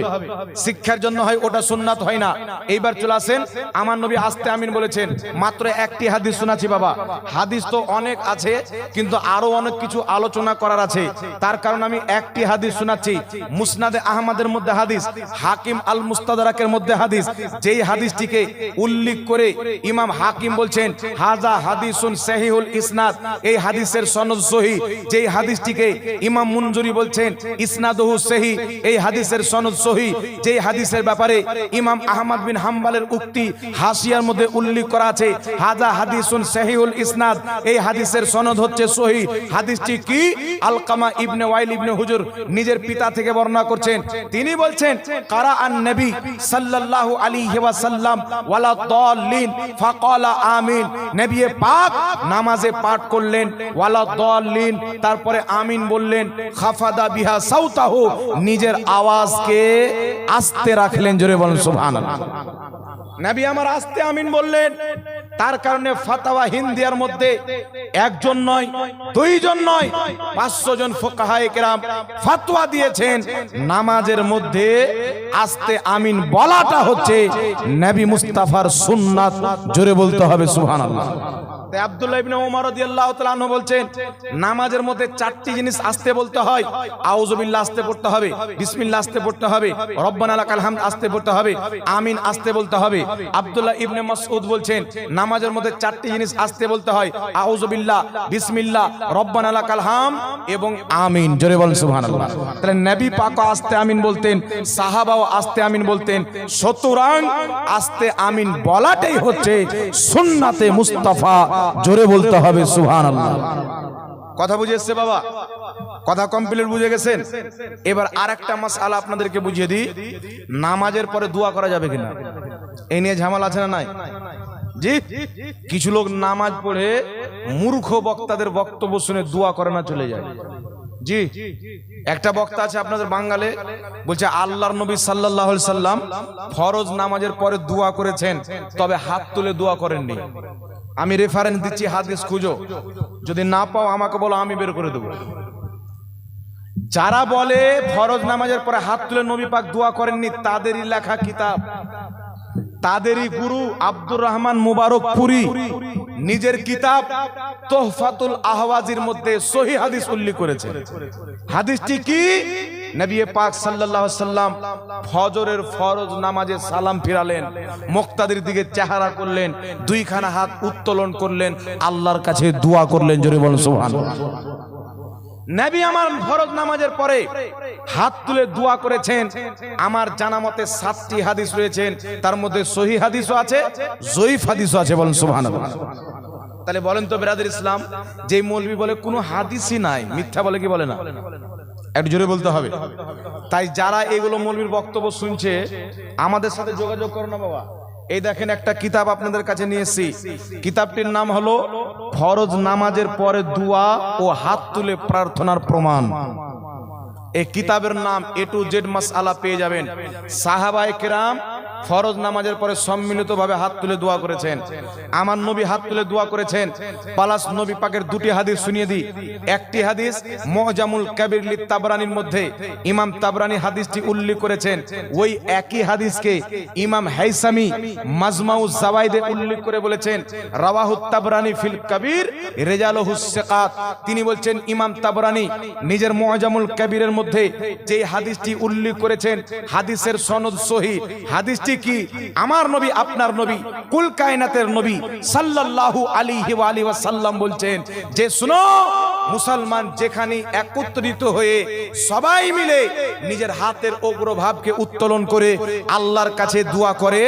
শিক্ষার জন্য হয় ওটা সুন্নাত হয় না। এইবার চলে আসেন, আমার নবী আস্তে আমিন বলেছেন, মাত্র একটি হাদিস শোনাচ্ছি বাবা। হাদিস তো অনেক আছে কিন্তু আরো অনেক কিছু আলোচনা করার আছে, তার কারণ আমি একটি হাদিস শোনাচ্ছি। মুসনাদে আহমদের মধ্যে হাদিস, হাকিম আল মুস্তাদরাকের মধ্যে হাদিস, যেই হাদিসটিকে উল্লেখ করে ইমাম হাকিম বলছেন হাজা হাদিসুন সহিহুল ইসনাদ, এই হাদিসের সনদ সহিহ। যেই হাদিসটিকে ইমাম মুনজুরি বলছেন ইসনাদুহু সহিহ, এই হাদিসের সনদ সহিহ। যেই হাদিসের ব্যাপারে ইমাম আহমদ বিন হাম্বলের উক্তি হাসিয়ার মধ্যে উল্লেখ করা আছে হাজা হাদিসুন সহিহুল ইসনাদ, এই হাদিসের সনদ হচ্ছে সহিহ। হাদিসটি কি? আলকামা ইবনে ওয়াইল ইবনে হুজুর নিজের পিতা থেকে বর্ণনা করছেন। তিনি বলছেন কারা আন নবী সাল্লাল্লাহু আলাইহি ওয়াসাল্লাম ওয়ালা দাল্লিন ফাকালা আমিন, নবী পাক নামাজে পাঠ করলেন ওয়ালা দাল্লিন, তারপরে আমিন বললেন। খাফাদা বিহা সাউতাহু, নিজের আওয়াজকে আস্তে রাখলেন। জোরে বলেন সুবহানাল্লাহ। নবী আমার আস্তে আমিন বললেন, তার কারণে ফাতাওয়া হিন্দিয়ার মধ্যে একজন নয়, দুইজন নয়, 500 জন ফুকাহায়ে কেরাম ফতোয়া দিয়েছেন নামাজের মধ্যে আস্তে আমিন বলাটা হচ্ছে নবী মুস্তাফার সুন্নাত। জোরে বলতে হবে সুবহানাল্লাহ। তাই আব্দুল্লাহ ইবনে ওমর রাদিয়াল্লাহু তাআলা আনহু বলছেন নামাজের মধ্যে 4টি জিনিস আস্তে বলতে হয়। আউযুবিল্লাহ আস্তে পড়তে হবে, বিসমিল্লাহ আস্তে পড়তে হবে, রব্বানা লাকাল হামদ আস্তে পড়তে হবে, আমিন আস্তে বলতে হবে। আব্দুল্লাহ ইবনে মাসউদ বলছেন নামাজের মধ্যে 4টি জিনিস আস্তে বলতে হয়, আউযুবিল্লাহ, বিসমিল্লাহ, রব্বানা লাকাল হামদ এবং আমিন। জোরে বলেন সুবহানাল্লাহ। তাহলে নবী পাক আস্তে আমিন বলতেন, সাহাবাও আস্তে আমিন বলতেন, সুতরাং আস্তে আমিন বলাটাই হচ্ছে সুন্নাতে মুস্তাফা। জোরে বলতে হবে সুবহানাল্লাহ। কথা বুঝে এসছে বাবা? কথা কমপ্লিট বুঝে গেছেন? এবার আরেকটা মাসআলা আপনাদেরকে বুঝিয়ে দিই, নামাজের পরে দোয়া করা যাবে কিনা এই নিয়ে ঝামেলা আছে না নাই? জি, কিছু লোক নামাজ পড়ে মূর্খ বক্তাদের বক্তব্য শুনে দোয়া করে না চলে যায়। জি, একটা বক্তা আছে আপনাদের বাঙালে, বলছে আল্লাহর নবী সাল্লাল্লাহু আলাইহি সাল্লাম ফরজ নামাজের পরে দোয়া করেছেন, তবে হাত তুলে দোয়া করেননি। আমি রেফারেন্স দিচ্ছি, হাদিস খুঁজো, যদি না পাও আমাকে বলো, আমি বের করে দেবো। যারা বলে ফরজ নামাজের পরে হাত তুলে নবী পাক দোয়া করেননি, তাদেরই লেখা কিতাব, তাদেরই গুরু আব্দুর রহমান মুবারকপুরি নিজের কিতাব তোহফাতুল আহওয়াজির মধ্যে সহিহ হাদিস উল্লেখ করেছে। হাদিসটি কি? নবী পাক সাল্লাল্লাহু আলাইহি সাল্লাম ফজরের ফরজ নামাজে সালাম ফিরালেন, মুক্তাদির দিকে চেহারা করলেন, দুইখানা হাত উত্তোলন করলেন, আল্লাহর কাছে দোয়া করলেন। জোরে বলেন সুবহানাল্লাহ। নবী আমার ফরজ নামাজের পরে হাত তুলে দোয়া করেছেন আমার জানা মতে 7টি হাদিস রয়েছেন, তার মধ্যে সহিহ হাদিসও আছে, জয়ীফ হাদিসও আছে। বলেন সুবহানাল্লাহ। তাহলে বলেন তো বিরাদর ইসলাম, যে মৌলবি বলে কোনো হাদিসই নাই, মিথ্যা বলে কি বলে না? একটু জোরে বলতে হবে। তাই যারা এগুলো মৌলবির বক্তব্য শুনছে আমাদের সাথে যোগাযোগ করো না বাবা। এই দেখেন একটা কিতাব আপনাদের কাছে নিয়ে এসেছি, কিতাবটির নাম হলো ফরজ নামাজের পরে দোয়া ও হাত তুলে প্রার্থনার প্রমাণ। এই কিতাবের নাম এ টু জেড মাসআলা পেয়ে যাবেন। সাহাবায়ে কেরাম ফরজ নামাজের পরে সম্মিলিতভাবে হাত তুলে দোয়া করেছেন, আমার নবী হাত তুলে দোয়া করেছেন। পালাস নবী পাকের 2টি হাদিস শুনিয়ে দিই। একটি হাদিস মুজামুল কাবির লি তাবরানির মধ্যে ইমাম তাবরানি হাদিসটি উল্লেখ করেছেন, ওই একই হাদিসকে ইমাম হাইসামি মাজমাউজ জাওয়াইদে উল্লেখ করে বলেছেন রাওয়াহুত তাবরানি ফিল কাবির রিজালুহুস সিকাত। তিনি বলছেন ইমাম তাবরানি নিজের মুজামুল কাবিরের মধ্যে যে হাদিসটি উল্লেখ করেছেন হাদিসের সনদ সহিহ। হাদিসটি কি? আমার নবী, আপনার নবী, কুল কায়নাতের নবী সাল্লাল্লাহু আলাইহি ওয়া আলিহি ওয়াসাল্লাম বলছেন যে শুনো, মুসলমান যেখানে একত্রিত হয়ে সবাই মিলে নিজের হাতের অগ্রভাগকে উত্তোলন করে আল্লাহর কাছে দোয়া করে,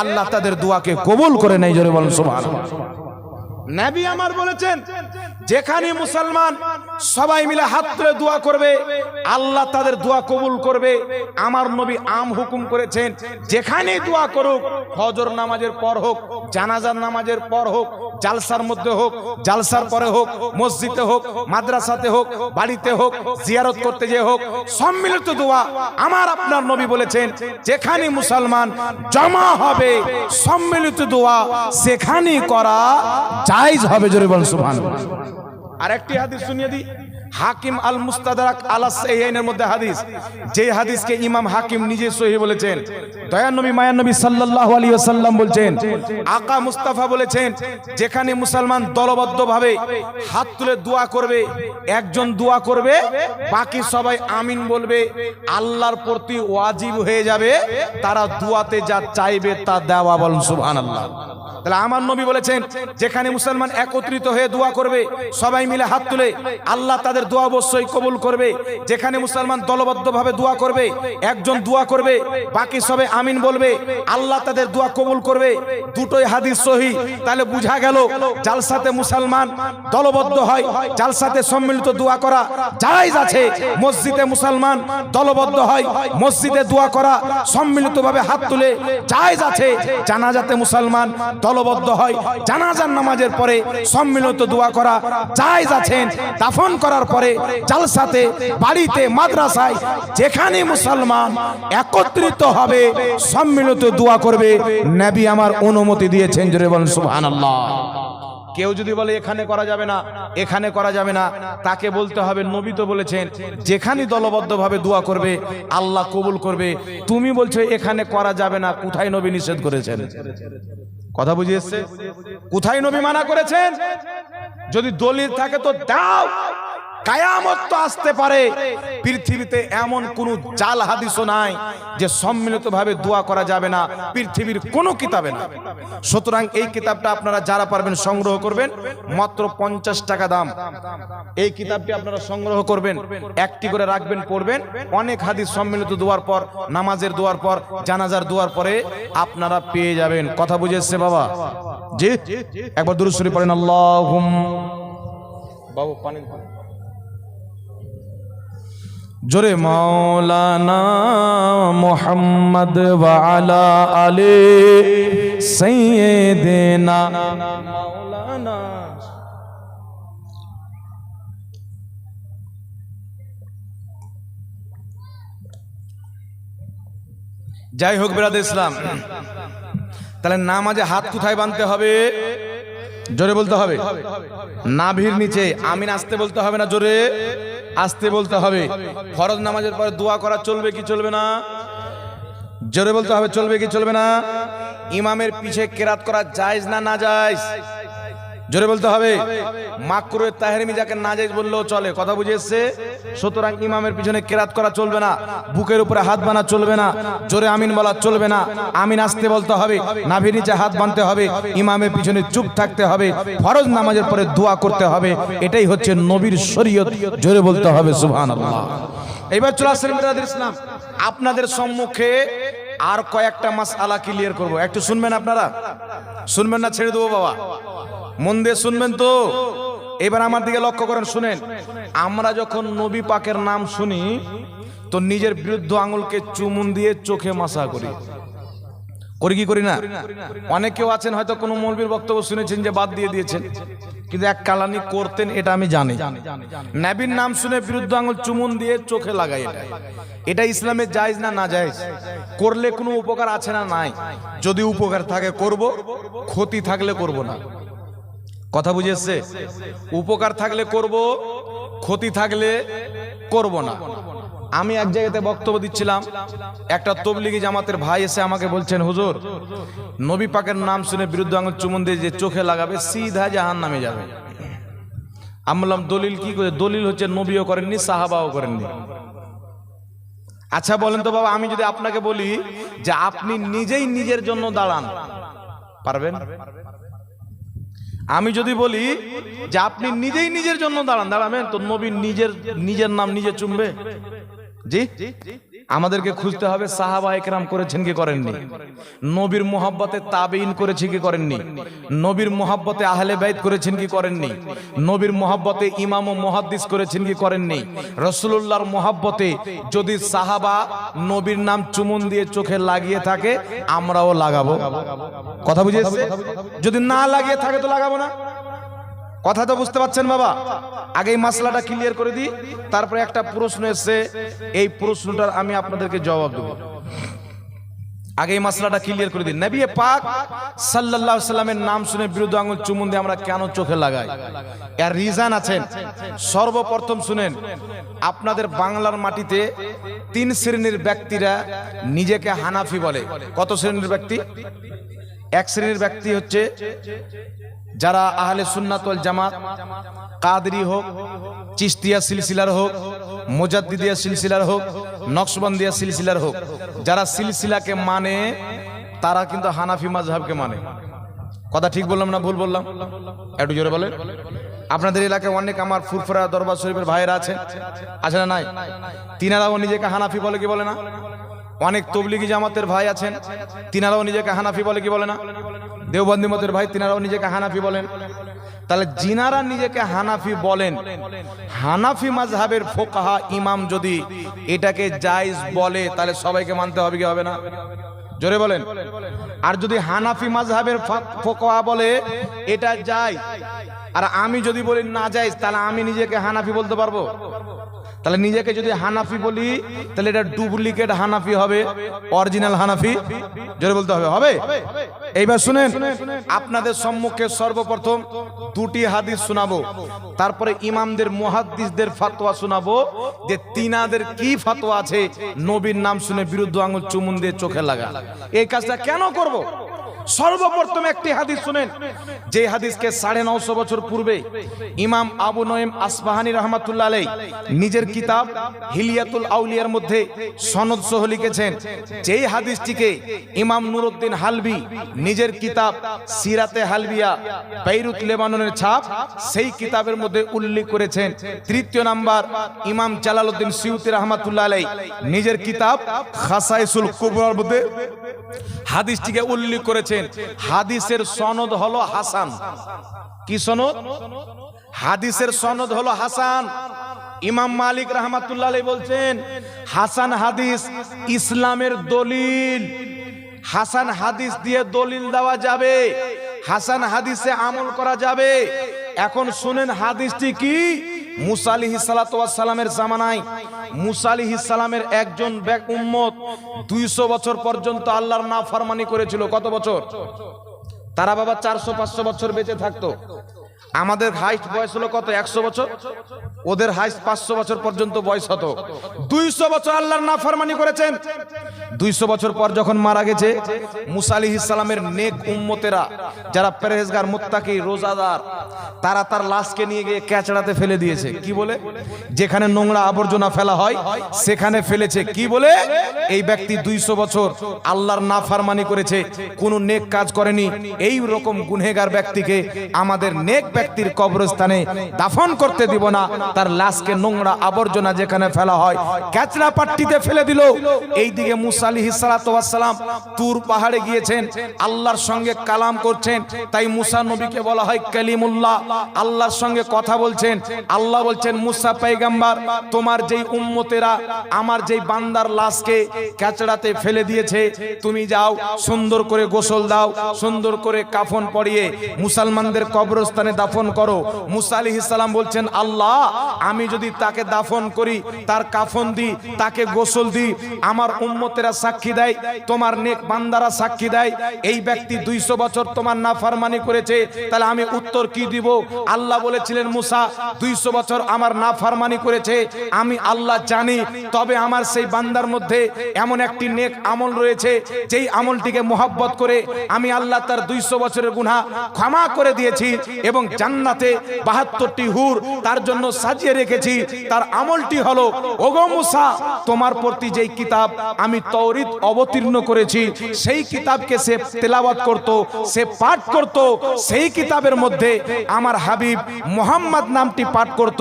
আল্লাহ তাদের দোয়াকে কবুল করে নেয়। জোরে বলেন সুবহানাল্লাহ। নবী আমার বলেছেন যেখানে মুসলমান সবাই মিলে হাত তুলে দোয়া করবে, আল্লাহ তাদের দোয়া কবুল করবে। আমার নবী আম হুকুম করেছেন যেখানে দোয়া করুক, ফজর নামাজের পর হোক, জানাজার নামাজের পর হোক, জালসার মধ্যে হোক, জালসার পরে হোক, মসজিদে হোক, মাদ্রাসাতে হোক, বাড়িতে হোক, জিয়ারত করতে যেয়ে হোক, সম্মিলিত দোয়া আমার আপনার নবী বলেছেন যেখানে মুসলমান জমা হবে সম্মিলিত দোয়া সেখানেই করা জায়েজ হবে। জোরে বলেন সুবহানাল্লাহ। আরেকটি হাদিস শুনিয়ে দিই, হাকিম আল মুস্তাদরাক আলা সাহিহাইনের মধ্যে হাদিস, যে হাদিসকে ইমাম হাকিম নিজে সহিহ বলেছেন। দয়ার নবী মায়ার নবী সাল্লাল্লাহু আলাইহি ওয়াসাল্লাম বলছেন, আকা মুস্তাফা বলেছেন যেখানে মুসলমান দলবদ্ধভাবে হাত তুলে দোয়া করবে, একজন দোয়া করবে, বাকি সবাই আমিন বলবে, আল্লাহর প্রতি ওয়াজিব হয়ে যাবে তারা দোয়াতে যা চাইবে তা দেওয়া। বলেন সুবহানাল্লাহ। তাহলে আমার নবী বলেছেন যেখানে মুসলমান একত্রিত হয়ে দোয়া করবে, সবাই মিলে হাত তুলে, আল্লাহ তাদের দোয়া অবশ্যই কবুল করবে। যেখানে মুসলমান দলবদ্ধভাবে দোয়া করবে, একজন দোয়া করবে, বাকি সবাই আমিন বলবে, আল্লাহ তাদের দোয়া কবুল করবে। দুটোই হাদিস সহিহ। তাহলে বোঝা গেল জালসাতে মুসলমান দলবদ্ধ হয়, জালসাতে সম্মিলিত দোয়া করা জায়েজ আছে। মসজিদে মুসলমান দলবদ্ধ হয়, মসজিদে দোয়া করা সম্মিলিতভাবে হাত তুলে জায়েজ আছে। জানাজাতে মুসলমান দলবদ্ধ হয়, জানাজার নামাজের পরে সম্মিলিত দোয়া করা জায়েজ আছে। দাফন করার পরে জালসাতে, বাড়িতে, মাদ্রাসায় যেখানে মুসলমান একত্রিত হবে সম্মিলিত দোয়া করবে, নবী আমার অনুমতি দিয়েছেন। জোরে বলেন সুবহানাল্লাহ। কেউ যদি বলে এখানে করা যাবে না, এখানে করা যাবে না, তাকে বলতে হবে নবী তো বলেছেন যেখানে দলবদ্ধভাবে দোয়া করবে আল্লাহ কবুল করবে। তুমি বলছো এখানে করা যাবে না, কোথায় নবী নিষেধ করেছেন? কথা বুঝে এসছে? কোথায় নবী মানা করেছেন? যদি দলিল থাকে তো দাও। কায়ামত তো আসতে পারে, পৃথিবীতে এমন কোন জাল হাদিসও নাই যে সম্মিলিতভাবে দোয়া করা যাবে না, পৃথিবীর কোনো কিতাবে না। সুতরাং এই কিতাবটা আপনারা যারা পারবেন সংগ্রহ করবেন, মাত্র 50 টাকা দাম। এই কিতাবটি আপনারা সংগ্রহ করবেন, একটি করে রাখবেন, পড়বেন। অনেক হাদিস সম্মিলিত দোয়ার পর, নামাজের দোয়ার পর, জানাজার দোয়ার পরে আপনারা পেয়ে যাবেন। কথা বুঝে এসছে বাবা? জি, একবার দুরূদ শরীফ পড়েন। আল্লাহুম্মা বাবু পানি জোরে মাওলানা মুহাম্মদ ওয়া আলা আলি সাইয়্যিদিনা মাওলানা। যাই হোক বিরাদর ইসলাম, তাহলে নামাজে হাত কোথায় বাঁধতে হবে? জোরে বলতে হবে, নাভির নিচে। আমিন আসতে বলতে হবে না, জোরে আসতে বলতে হবে। ফরজ নামাজের পরে দোয়া করা চলবে কি চলবে না? জোরে বলতে হবে, চলবে কি চলবে না? ইমামের পিছে কেরাত করা জায়েজ না নাজায়েজ? জোরে বলতে হবে। মাকরুহ তাহরিমি যাকে নাজায়েজ বললেও চলে। কথা বুঝে এসছে? সুতরাং ইমামের পিছনে কেরাত করা চলবে না, বুকের উপরে হাত বাঁধা চলবে না, জোরে আমিন বলা চলবে না। আমিন আসতে বলতে হবে, নাভির নিচে হাত বাঁধতে হবে, ইমামের পিছনে চুপ থাকতে হবে, ফরজ নামাজের পরে দোয়া করতে হবে। এটাই হচ্ছে নবীর শরীয়ত। জোরে বলতে হবে সুবহানাল্লাহ। এইবার চলে আসেন বিরাদর ইসলাম, আপনাদের সম্মুখে আর কয়েকটা মাসআলা ক্লিয়ার করব। একটু শুনবেন আপনারা? শুনবেন না ছেড়ে দেবো বাবা? মন দিয়ে শুনবেন তো? এবার আমার দিকে লক্ষ্য করেন, শুনেন। আমরা যখন নবী পাকের নাম শুনি তো নিজের বিরুদ্ধ আঙুলকে চুমুন দিয়ে চোখে মাসা করি। করি কি করি না? অনেকেও আছেন হয়তো কোনো মৌলবীর বক্তব্য শুনেছেন যে বাদ দিয়ে দিয়েছেন, কিন্তু এক কালানি করতেন, এটা আমি জানি। নবীর নাম শুনে বিরুদ্ধ আঙুল চুমুন দিয়ে চোখে লাগাই, এটা ইসলামে জায়েজ না নাজায়েজ? করলে কোনো উপকার আছে না নাই? যদি উপকার থাকে করব, ক্ষতি থাকলে করব না। কথা বুঝে এসছে? উপকার থাকলে করব, ক্ষতি থাকলে করব না। আমি এক জায়গাতে বক্তব্য দিচ্ছিলাম, একটা তবলিগি জামাতের ভাই এসে আমাকে বলছেন, হুজুর নবী পাকের নাম শুনে বিরুদ্ধ আঙুল চুমুন দিয়ে যে চোখে লাগাবে সিধা জাহান্নামে যাবে। আমি বললাম দলিল কি করে? দলিল হচ্ছে নবীও করেননি, সাহাবাও করেননি। আচ্ছা বলেন তো বাবা, আমি যদি আপনাকে বলি যে আপনি নিজেই নিজের জন্য দাঁড়ান, পারবেন? আমি যদি বলি যে আপনি নিজেই নিজের জন্য দাঁড়াবেন, তো নবী নিজের নাম নিজে চুমবে? জি, আমাদেরকে খুঁজতে হবে সাহাবা একরাম করেছেন কি করেননি, নবীর মোহাব্বতে তাবেইন করেছে কি করেননি, নবীর মোহাব্বতে আহলে বাইত করেছেন কি করেননি, নবীর মোহাব্বতে ইমাম ও মুহাদ্দিস করেছেন কি করেননি। রাসূলুল্লাহর মোহাব্বতে যদি সাহাবা নবীর নাম চুমুন দিয়ে চোখে লাগিয়ে থাকে, আমরাও লাগাবো। কথা বুঝেছেন? যদি না লাগিয়ে থাকে তো লাগাবো না। কথা তো বুঝতে পারছেন বাবা? আগে এই মাসলাটা ক্লিয়ার করে দিই, তারপরে একটা প্রশ্ন এসে এই প্রশ্নটার আমি আপনাদেরকে জবাব দেব। আগে এই মাসলাটা ক্লিয়ার করে দিই। নবী পাক সাল্লাল্লাহু আলাইহি সাল্লামের নাম শুনে বিরুদ্ধ আঙুল চুমুন দিয়ে আমরা কেন চোখে লাগাই? এর রিজন আছে। সর্বপ্রথম শুনেন, আপনাদের বাংলার মাটিতে 3 শ্রেণীর ব্যক্তিরা নিজেকে হানাফি বলে। কত শ্রেণীর ব্যক্তি? এক শ্রেণীর ব্যক্তি হচ্ছে যারা আহলে সুন্নাত ওয়াল জামাত, কাদরি হোক, চিশতিয়া সিলসিলার হোক, মুজাদ্দিদিয়া সিলসিলার হোক, নকশবন্দিয়া সিলসিলার হোক, যারা সিলসিলাকে মানে তারা কিন্তু হানাফি মাযহাবকে মানে। কথা ঠিক বললাম না ভুল বললাম? একটু জোরে বলে। আপনাদের এলাকায় অনেক আমার ফুরফুরা দরবার শরীফের ভাইয়েরা আছেন, আছে না নাই? তিনারাও নিজেকে হানাফি বলে কি বলে না? অনেক তবলিগি জামাতের ভাই আছেন, তিনারাও নিজেকে হানাফি বলে কি বলে না? দেওবন্দি মতের ভাই, তিনারাও নিজেকে হানাফি বলেন। তাহলে জিনারা নিজেকে হানাফি বলেন, হানাফি মাযহাবের ফোকাহা ইমাম যদি এটাকে জায়েজ বলে তাহলে সবাইকে মানতে হবে কি হবে না? জোরে বলেন। আর যদি হানাফি মাযহাবের ফোকাহা বলে এটা জায়েজ, আর আমি যদি বলি না জায়েজ, তাহলে আমি নিজেকে হানাফি বলতে পারবো? তাহলে নিজেকে যদি হানাফি বলি তাহলে এটা ডুপ্লিকেট হানাফি হবে, অরিজিনাল হানাফি জোরে বলতে হবে, হবে? এইবার শুনেন, আপনাদের সম্মুখে সর্বপ্রথম দুটি হাদিস শোনাবো, তারপরে ইমামদের মুহাদ্দিসদের ফতোয়া শোনাবো যে তিনাদের কি ফতোয়া আছে নবীর নাম শুনে বিরুদ্ধ আঙুল চুমুন দিয়ে চোখে লাগা। এই কাজটা কেন করব? সর্বপ্রথম একটি হাদিস শুনেন, যে হাদিসকে 950 বছর পূর্বে ইমাম আবু নঈম আসবাহানী রাহমাতুল্লাহ আলাইহি নিজের কিতাব হিলিয়াতুল আউলিয়ার মধ্যে সনদ সহ লিখেছেন। যেই হাদিসটিকে ইমাম নুরউদ্দিন হালবি নিজের কিতাব সিরাতে হালবিয়া বেইরুত লেবাননের ছাপ সেই কিতাবের মধ্যে উল্লেখ করেছেন। তৃতীয় নাম্বার ইমাম জালালউদ্দিন সিউতি রাহমাতুল্লাহ আলাইহি নিজের কিতাব খাসাইসুল কুবরার মধ্যে হাদিসটিকে উল্লেখ করেছেন। হাদিসের সনদ হলো হাসান। কি সনদ? হাদিসের সনদ হলো হাসান। ইমাম মালিক রাহমাতুল্লাহ আলাইহি বলছেন হাসান হাদিস ইসলামের দলিল। হাসান হাদিস দিয়ে দলিল দেওয়া যাবে, হাসান হাদিসে আমল করা যাবে। এখন শুনেন হাদিসটি কি? মুসা আলাইহিস সালাতু ওয়াস সালামের জামানায় মুসা আলাইহিস সালামের একজন উম্মত 200 বছর পর্যন্ত আল্লাহর নাফরমানি করেছিল। কত বছর? তারা বাবা 400-500 বছর বেঁচে থাকতো। আমাদের হাইস্ট বয়স হলো কত? 100 বছর। ওদের হাইস্ট 500 বছর পর্যন্ত বয়স হতো। 200 বছর আল্লাহর নাফরমানি করেছেন। 200 বছর পর যখন মারা গেছে, মুসা আলাইহিস সালামের নেক উম্মতেরা যারা পরহেজগার মুত্তাকি রোজাদার, তারা তার লাশকে নিয়ে গিয়ে ক্যাচড়াতে ফেলে দিয়েছে। কি বলে? যেখানে নোংরা আবর্জনা ফেলা হয় সেখানে ফেলেছে। কি বলে? এই ব্যক্তি 200 বছর আল্লাহর নাফরমানি করেছে, কোনো নেক কাজ করেনি। এই রকম গুনহেগার ব্যক্তিকে আমাদের নেক ব্যক্তির কবরস্থানে দাফন করতে দিব না। তার লাশকে নোংরা আবর্জনা যেখানে ফেলা হয় ক্যাচড়া পাট্টিতে ফেলে দিল। এইদিকে মুসা আলাইহিস সালাতু ওয়াস সালাম তুর পাহাড়ে গিয়েছেন, আল্লাহর সঙ্গে কালাম করছেন। তাই মুসা নবীকে বলা হয় কালিমুল্লাহ, আল্লাহর সঙ্গে কথা বলছেন। আল্লাহ বলছেন মুসা পয়গম্বর, তোমার যেই উম্মতেরা আমার যেই বান্দার লাশকে ক্যাচড়াতে ফেলে দিয়েছে, তুমি যাও সুন্দর করে গোসল দাও, সুন্দর করে কাফন পরিয়ে মুসলমানদের কবরস্থানে দাফন করো। মুসা আলাইহিস সালাম বলছেন আল্লাহ, আমি যদি তাকে দাফন করি, তার কাফন দিই, তাকে গোসল দিই, আমার উম্মতেরা সাক্ষী দেয়, তোমার নেক বান্দারা সাক্ষী দেয় এই ব্যক্তি 200 বছর তোমার নাফরমানি করেছে, তাহলে আমি উত্তর কি দিব? আল্লাহ বলেছিলেন মুসা 200 বছর আমার নাফরমানি করেছে, আমি আল্লাহ জানি। তবে আমার সেই বান্দার মধ্যে এমন একটি নেক আমল রয়েছে, যেই আমলটিকে মোহাব্বত করে আমি আল্লাহ তার 200 বছরের গুনাহ ক্ষমা করে দিয়েছি এবং জান্নাতে 72টি হুর তার জন্য সাজিয়ে রেখেছি। তার আমলটি হলো, ওগো মুসা, তোমার প্রতি যেই কিতাব আমি তাওরীত অবতীর্ণ করেছি সেই কিতাবকে সে তেলাওয়াত করত, সে পাঠ করত। সেই কিতাবের মধ্যে আমার হাবিব মুহাম্মদ নামটি পাঠ করত।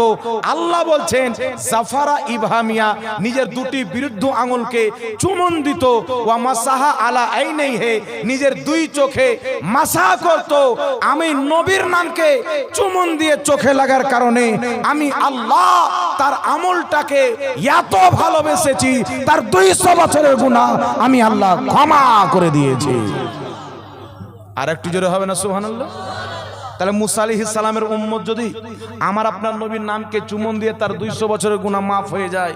আল্লাহ বলছেন জাফারা ইবহামিয়া নিজের দুটি বিরুদ্ধ আঙুলকে চুমন দিত, ওয়া মাসাহা আলা আইনাইহি নিজের দুই চোখে মাসা করত। আমি নবীর নামকে চুমন দিয়ে চোখে লাগার কারণে আমি আল্লাহ তার আমলটাকে এত ভালোবেসেছি, তার 200 বছরের গুনাহ আমি আল্লাহ ক্ষমা করে দিয়েছি। আর একটু জোরে হবে না সুবহানাল্লাহ? তাহলে মুসা আলাইহিস সালামের উম্মত যদি আমার আপনার নবীর নামকে চুমন দিয়ে তার 200 বছরের গুনাহ মাফ হয়ে যায়,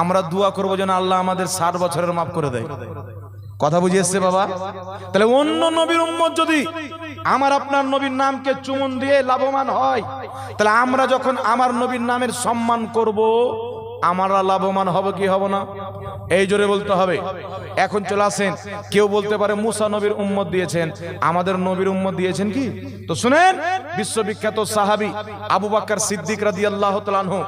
আমরা দোয়া করব যেন আল্লাহ আমাদের 60 বছরের মাফ করে দেয়। কথা বুঝে এসছে বাবা? তাহলে অন্য নবীর উম্মত যদি আমার আপনার নবীর নামকে চুমন দিয়ে লাভবান হয়, তাহলে আমরা যখন আমার নবীর নামের সম্মান করব আমরা লাভবান হব কি হব না? এই জোরে বলতে হবে। এখন চলে আসেন, কেউ বলতে পারে মুসা নবীর উম্মত দিয়েছেন, আমাদের নবীর উম্মত দিয়েছেন কি? তো শুনেন, বিশ্ববিখ্যাত সাহাবী আবু বকর সিদ্দিক রাদিয়াল্লাহু তাআলা আনহু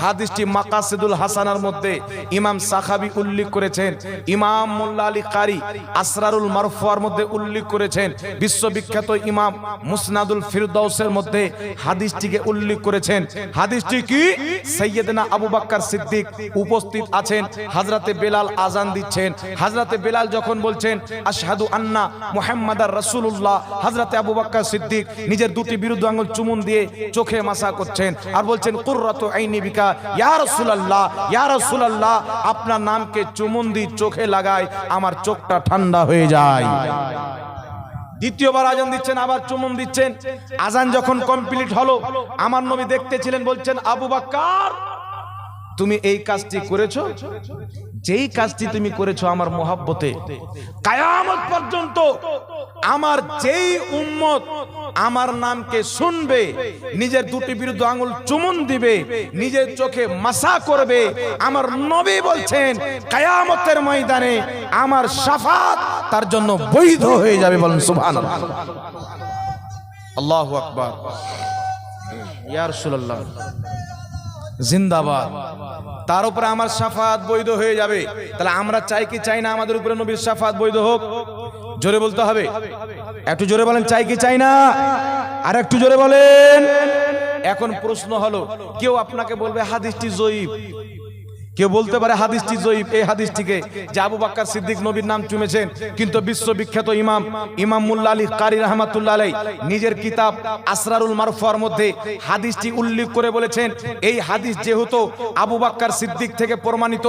হাদিসটি মাকাসিদুল হাসানার মধ্যে ইমাম সাখাবী উল্লেখ করেছেন, ইমাম মোল্লা আলী কারি আসরারুল মারফুয়ার মধ্যে উল্লেখ করেছেন, বিশ্ববিখ্যাত ইমাম মুসনাদুল ফিরদাউসের মধ্যে হাদিসটিকে উল্লেখ করেছেন। হাদিসটি কি? সাইয়েদনা আবু বকর সিদ্দিক উপস্থিত আছেন, হযরতে বেলাল আযান দিচ্ছেন। হযরতে বেলাল যখন বলছেন আশহাদু আন্না মুহাম্মাদার রাসূলুল্লাহ, হযরতে আবু বকর সিদ্দিক নিজের দুটি বিরুদ্ধ আঙ্গুল চুমুন দিয়ে চোখে মাসা করছেন আর বলছেন কুররাতু আইনি বিকা ইয়া রাসূলুল্লাহ, ইয়া রাসূলুল্লাহ, আপনার নামকে চুমুন দিয়ে চোখে লাগায় আমার চোখটা ঠান্ডা হয়ে যায়। দ্বিতীয়বার আজান দিচ্ছেন, আবার চুমুন দিচ্ছেন। আজান যখন কমপ্লিট হলো, আমার নবী দেখতেছিলেন, বলছেন আবু বকর, তুমি এই কাজটি করেছো, যেই কাজটি তুমি করেছো আমার মোহাব্বতে, কিয়ামত পর্যন্ত আমার যেই উম্মত আমার নামকে শুনবে, নিজের দুটি বিরুদ্ধ আঙ্গুল চুমুন দিবে, নিজের চোখে মাসা করবে, আমার নবী বলছেন কিয়ামতের ময়দানে আমার শাফাত তার জন্য বৈধ হয়ে যাবে। বলেন সুবহানাল্লাহ, আল্লাহু আকবার, ইয়া রাসূলুল্লাহ জিন্দাবাদ। তার উপরে আমার শাফাত বৈধ হয়ে যাবে। তাহলে আমরা চাই কি চাই না আমাদের উপরে নবীর শাফাত বৈধ হোক? জোরে বলতে হবে, একটু জোরে বলেন, চাই কি চাই না? আর একটু জোরে বলেন। এখন প্রশ্ন হলো, কেউ আপনাকে বলবে হাদিসটি জয়ীফ, কেউ বলতে পারে হাদিসটি জয়ীফ। এই হাদিসটিকে যে আবু বকর সিদ্দিক নবীর নাম চুমেছেন, কিন্তু বিশ্ববিখ্যাত ইমাম মোল্লা আলী কারি রাহমাতুল্লাহ আলাইহি নিজের কিতাব আসরারুল মারফুয়ার মধ্যে হাদিসটি উল্লেখ করে বলেছেন, এই হাদিস যেহেতু আবু বকর সিদ্দিক থেকে প্রমাণিত,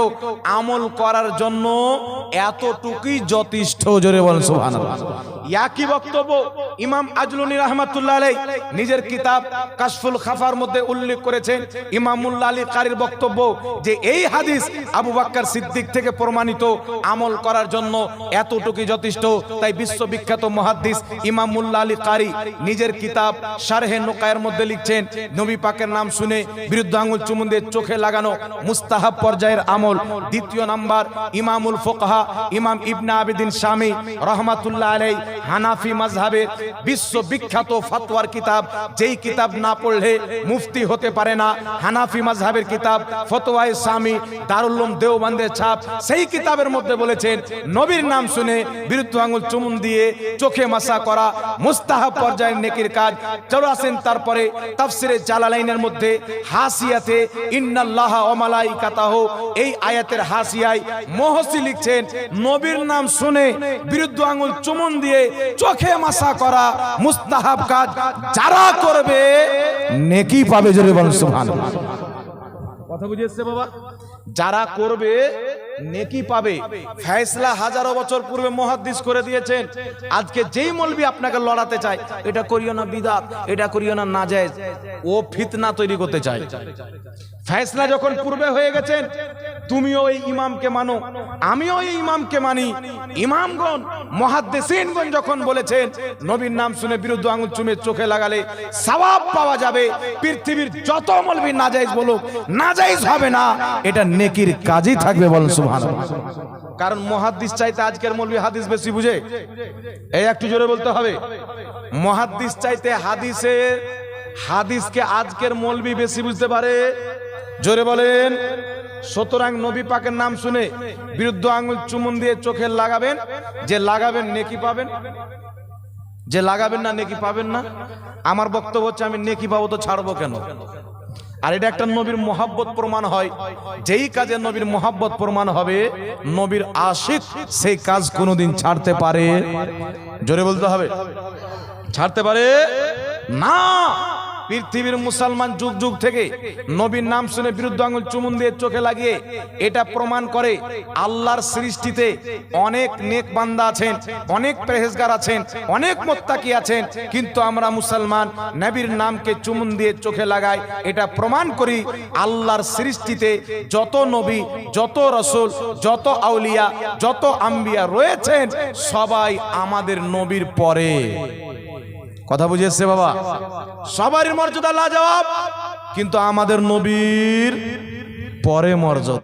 আমল করার জন্য এতটুকুই যথেষ্ট। জোরে বলেন সুবহানাল্লাহ। একই বক্তব্য ইমাম আজলুনী রাহমাতুল্লাহ আলাইহি নিজের কিতাব কাশফুল খাফার মধ্যে উল্লেখ করেছেন। ইমাম মোল্লা আলী কারির বক্তব্য যে এই হাদিস আবু বকর সিদ্দিক থেকে প্রমাণিত, আমল করার জন্য এতটুকুই যথেষ্ট। তাই বিশ্ববিখ্যাত মুহাদ্দিস ইমাম মোল্লা আলী কারি নিজের কিতাব শারহে নুকায়ের মধ্যে লিখছেন, নবী পাকের নাম শুনে বিরুদ্ধ আঙ্গুল চুমুন দিয়ে চোখে লাগানো মুস্তাহাব পর্যায়ের আমল। দ্বিতীয় নাম্বার, ইমামুল ফুকাহা ইমাম ইবনে আবিদিন শামী রাহমাতুল্লাহ আলাইহি হানাফি মাযহাবের বিশ্ববিখ্যাত ফতোয়ার কিতাব, যেই কিতাব না পড়লে মুফতি হতে পারে না, হানাফি মাযহাবের কিতাব ফতোয়ায়ে শামী, দারুল উলুম দেওবন্দের ছাপ, সেই কিতাবের মধ্যে বলেছেন নবীর নাম শুনে বিরুদ্ধ আঙ্গুল চুমুন দিয়ে চোখে মাসা করা মুস্তাহাব পর্যায়ের নেকির কাজ। চলো আসেন তারপরে তাফসিরে জালালাইনের মধ্যে হাসিয়াতে ইন্নাল্লাহা ওয়া মালাইকাতাহু, এই আয়াতের হাসিয়ায় মুহসি লিখছেন, নবীর নাম শুনে বিরুদ্ধ আঙ্গুল চুমুন দিয়ে চোখে মাসা করা মুস্তাহাব কাজ যারা করবে নেকি পাবে। জোরে বলেন সুবহানাল্লাহ। কথা বুঝেছে বাবা? যারা করবে নেকি পাবে। ফয়সালা হাজারো বছর পূর্বে মুহাদ্দিস করে দিয়েছেন। আজকে যেই মৌলবি আপনাকে লড়াতে চায়, এটা করিও না বিদআত, এটা করিও না নাজায়েজ, ও ফিতনা তৈরি করতে চায়। ফয়সালা যখন পূর্বে হয়ে গেছেন, তুমিও ওই ইমামকে মানো, আমিও এই ইমামকে মানি। ইমামগণ মুহাদ্দিসিনগণ যখন বলেছেন নবীর নাম শুনে বিরুদ্ধ আঙ্গুল চুমে চোখে লাগালে সওয়াব পাওয়া যাবে, পৃথিবীর যত মৌলবি নাজায়েজ বলুক, নাজায়েজ হবে না, এটা নেকির কাজই থাকবে। বলেন সুবহানাল্লাহ। কারণ মুহাদ্দিস চাইতে আজকের মৌলবি হাদিস বেশি বুঝে। এই একটু জোরে বলতে হবে, মুহাদ্দিস চাইতে হাদিসকে আজকের মৌলবি বেশি বুঝতে পারে। জোরে বলেন। সুতরাং নবী পাকের নাম শুনে বিরুদ্ধ আঙ্গুল চুমুন দিয়ে চোখে লাগাবেন, যে লাগাবেন নেকি পাবেন, যে লাগাবেন না নেকি পাবেন না। আমার বক্তব্য হচ্ছে, আমি নেকি পাবো তো ছাড়বো কেন? আর এটা একটা নবীর মোহাব্বত প্রমাণ হয়। যেই কাজে নবীর মোহাব্বত প্রমাণ হবে, নবীর আশিক সেই কাজ কোনোদিন ছাড়তে পারে? জোরে বলতে হবে, ছাড়তে পারে না। পৃথিবীর মুসলমান যুগ যুগ থেকে নবীর নাম শুনে বিরুদ্ধ আঙ্গুল চুমুন দিয়ে চোখে লাগিয়ে এটা প্রমাণ করে আল্লাহর সৃষ্টিতে অনেক নেক বান্দা আছেন, অনেক পরহেজগার আছেন, অনেক মুত্তাকি আছেন, কিন্তু আমরা মুসলমান নবীর নামকে চুমুন দিয়ে চোখে লাগাই। এটা প্রমাণ করি আল্লাহর সৃষ্টিতে যত নবী, যত রাসূল, যত আউলিয়া, যত আম্বিয়া রয়েছেন, সবাই আমাদের নবীর পরে। কথা বুঝেছে বাবা? সবারই মর্যাদা লাজবাব, কিন্তু আমাদের নবীর পরে মর্যাদা।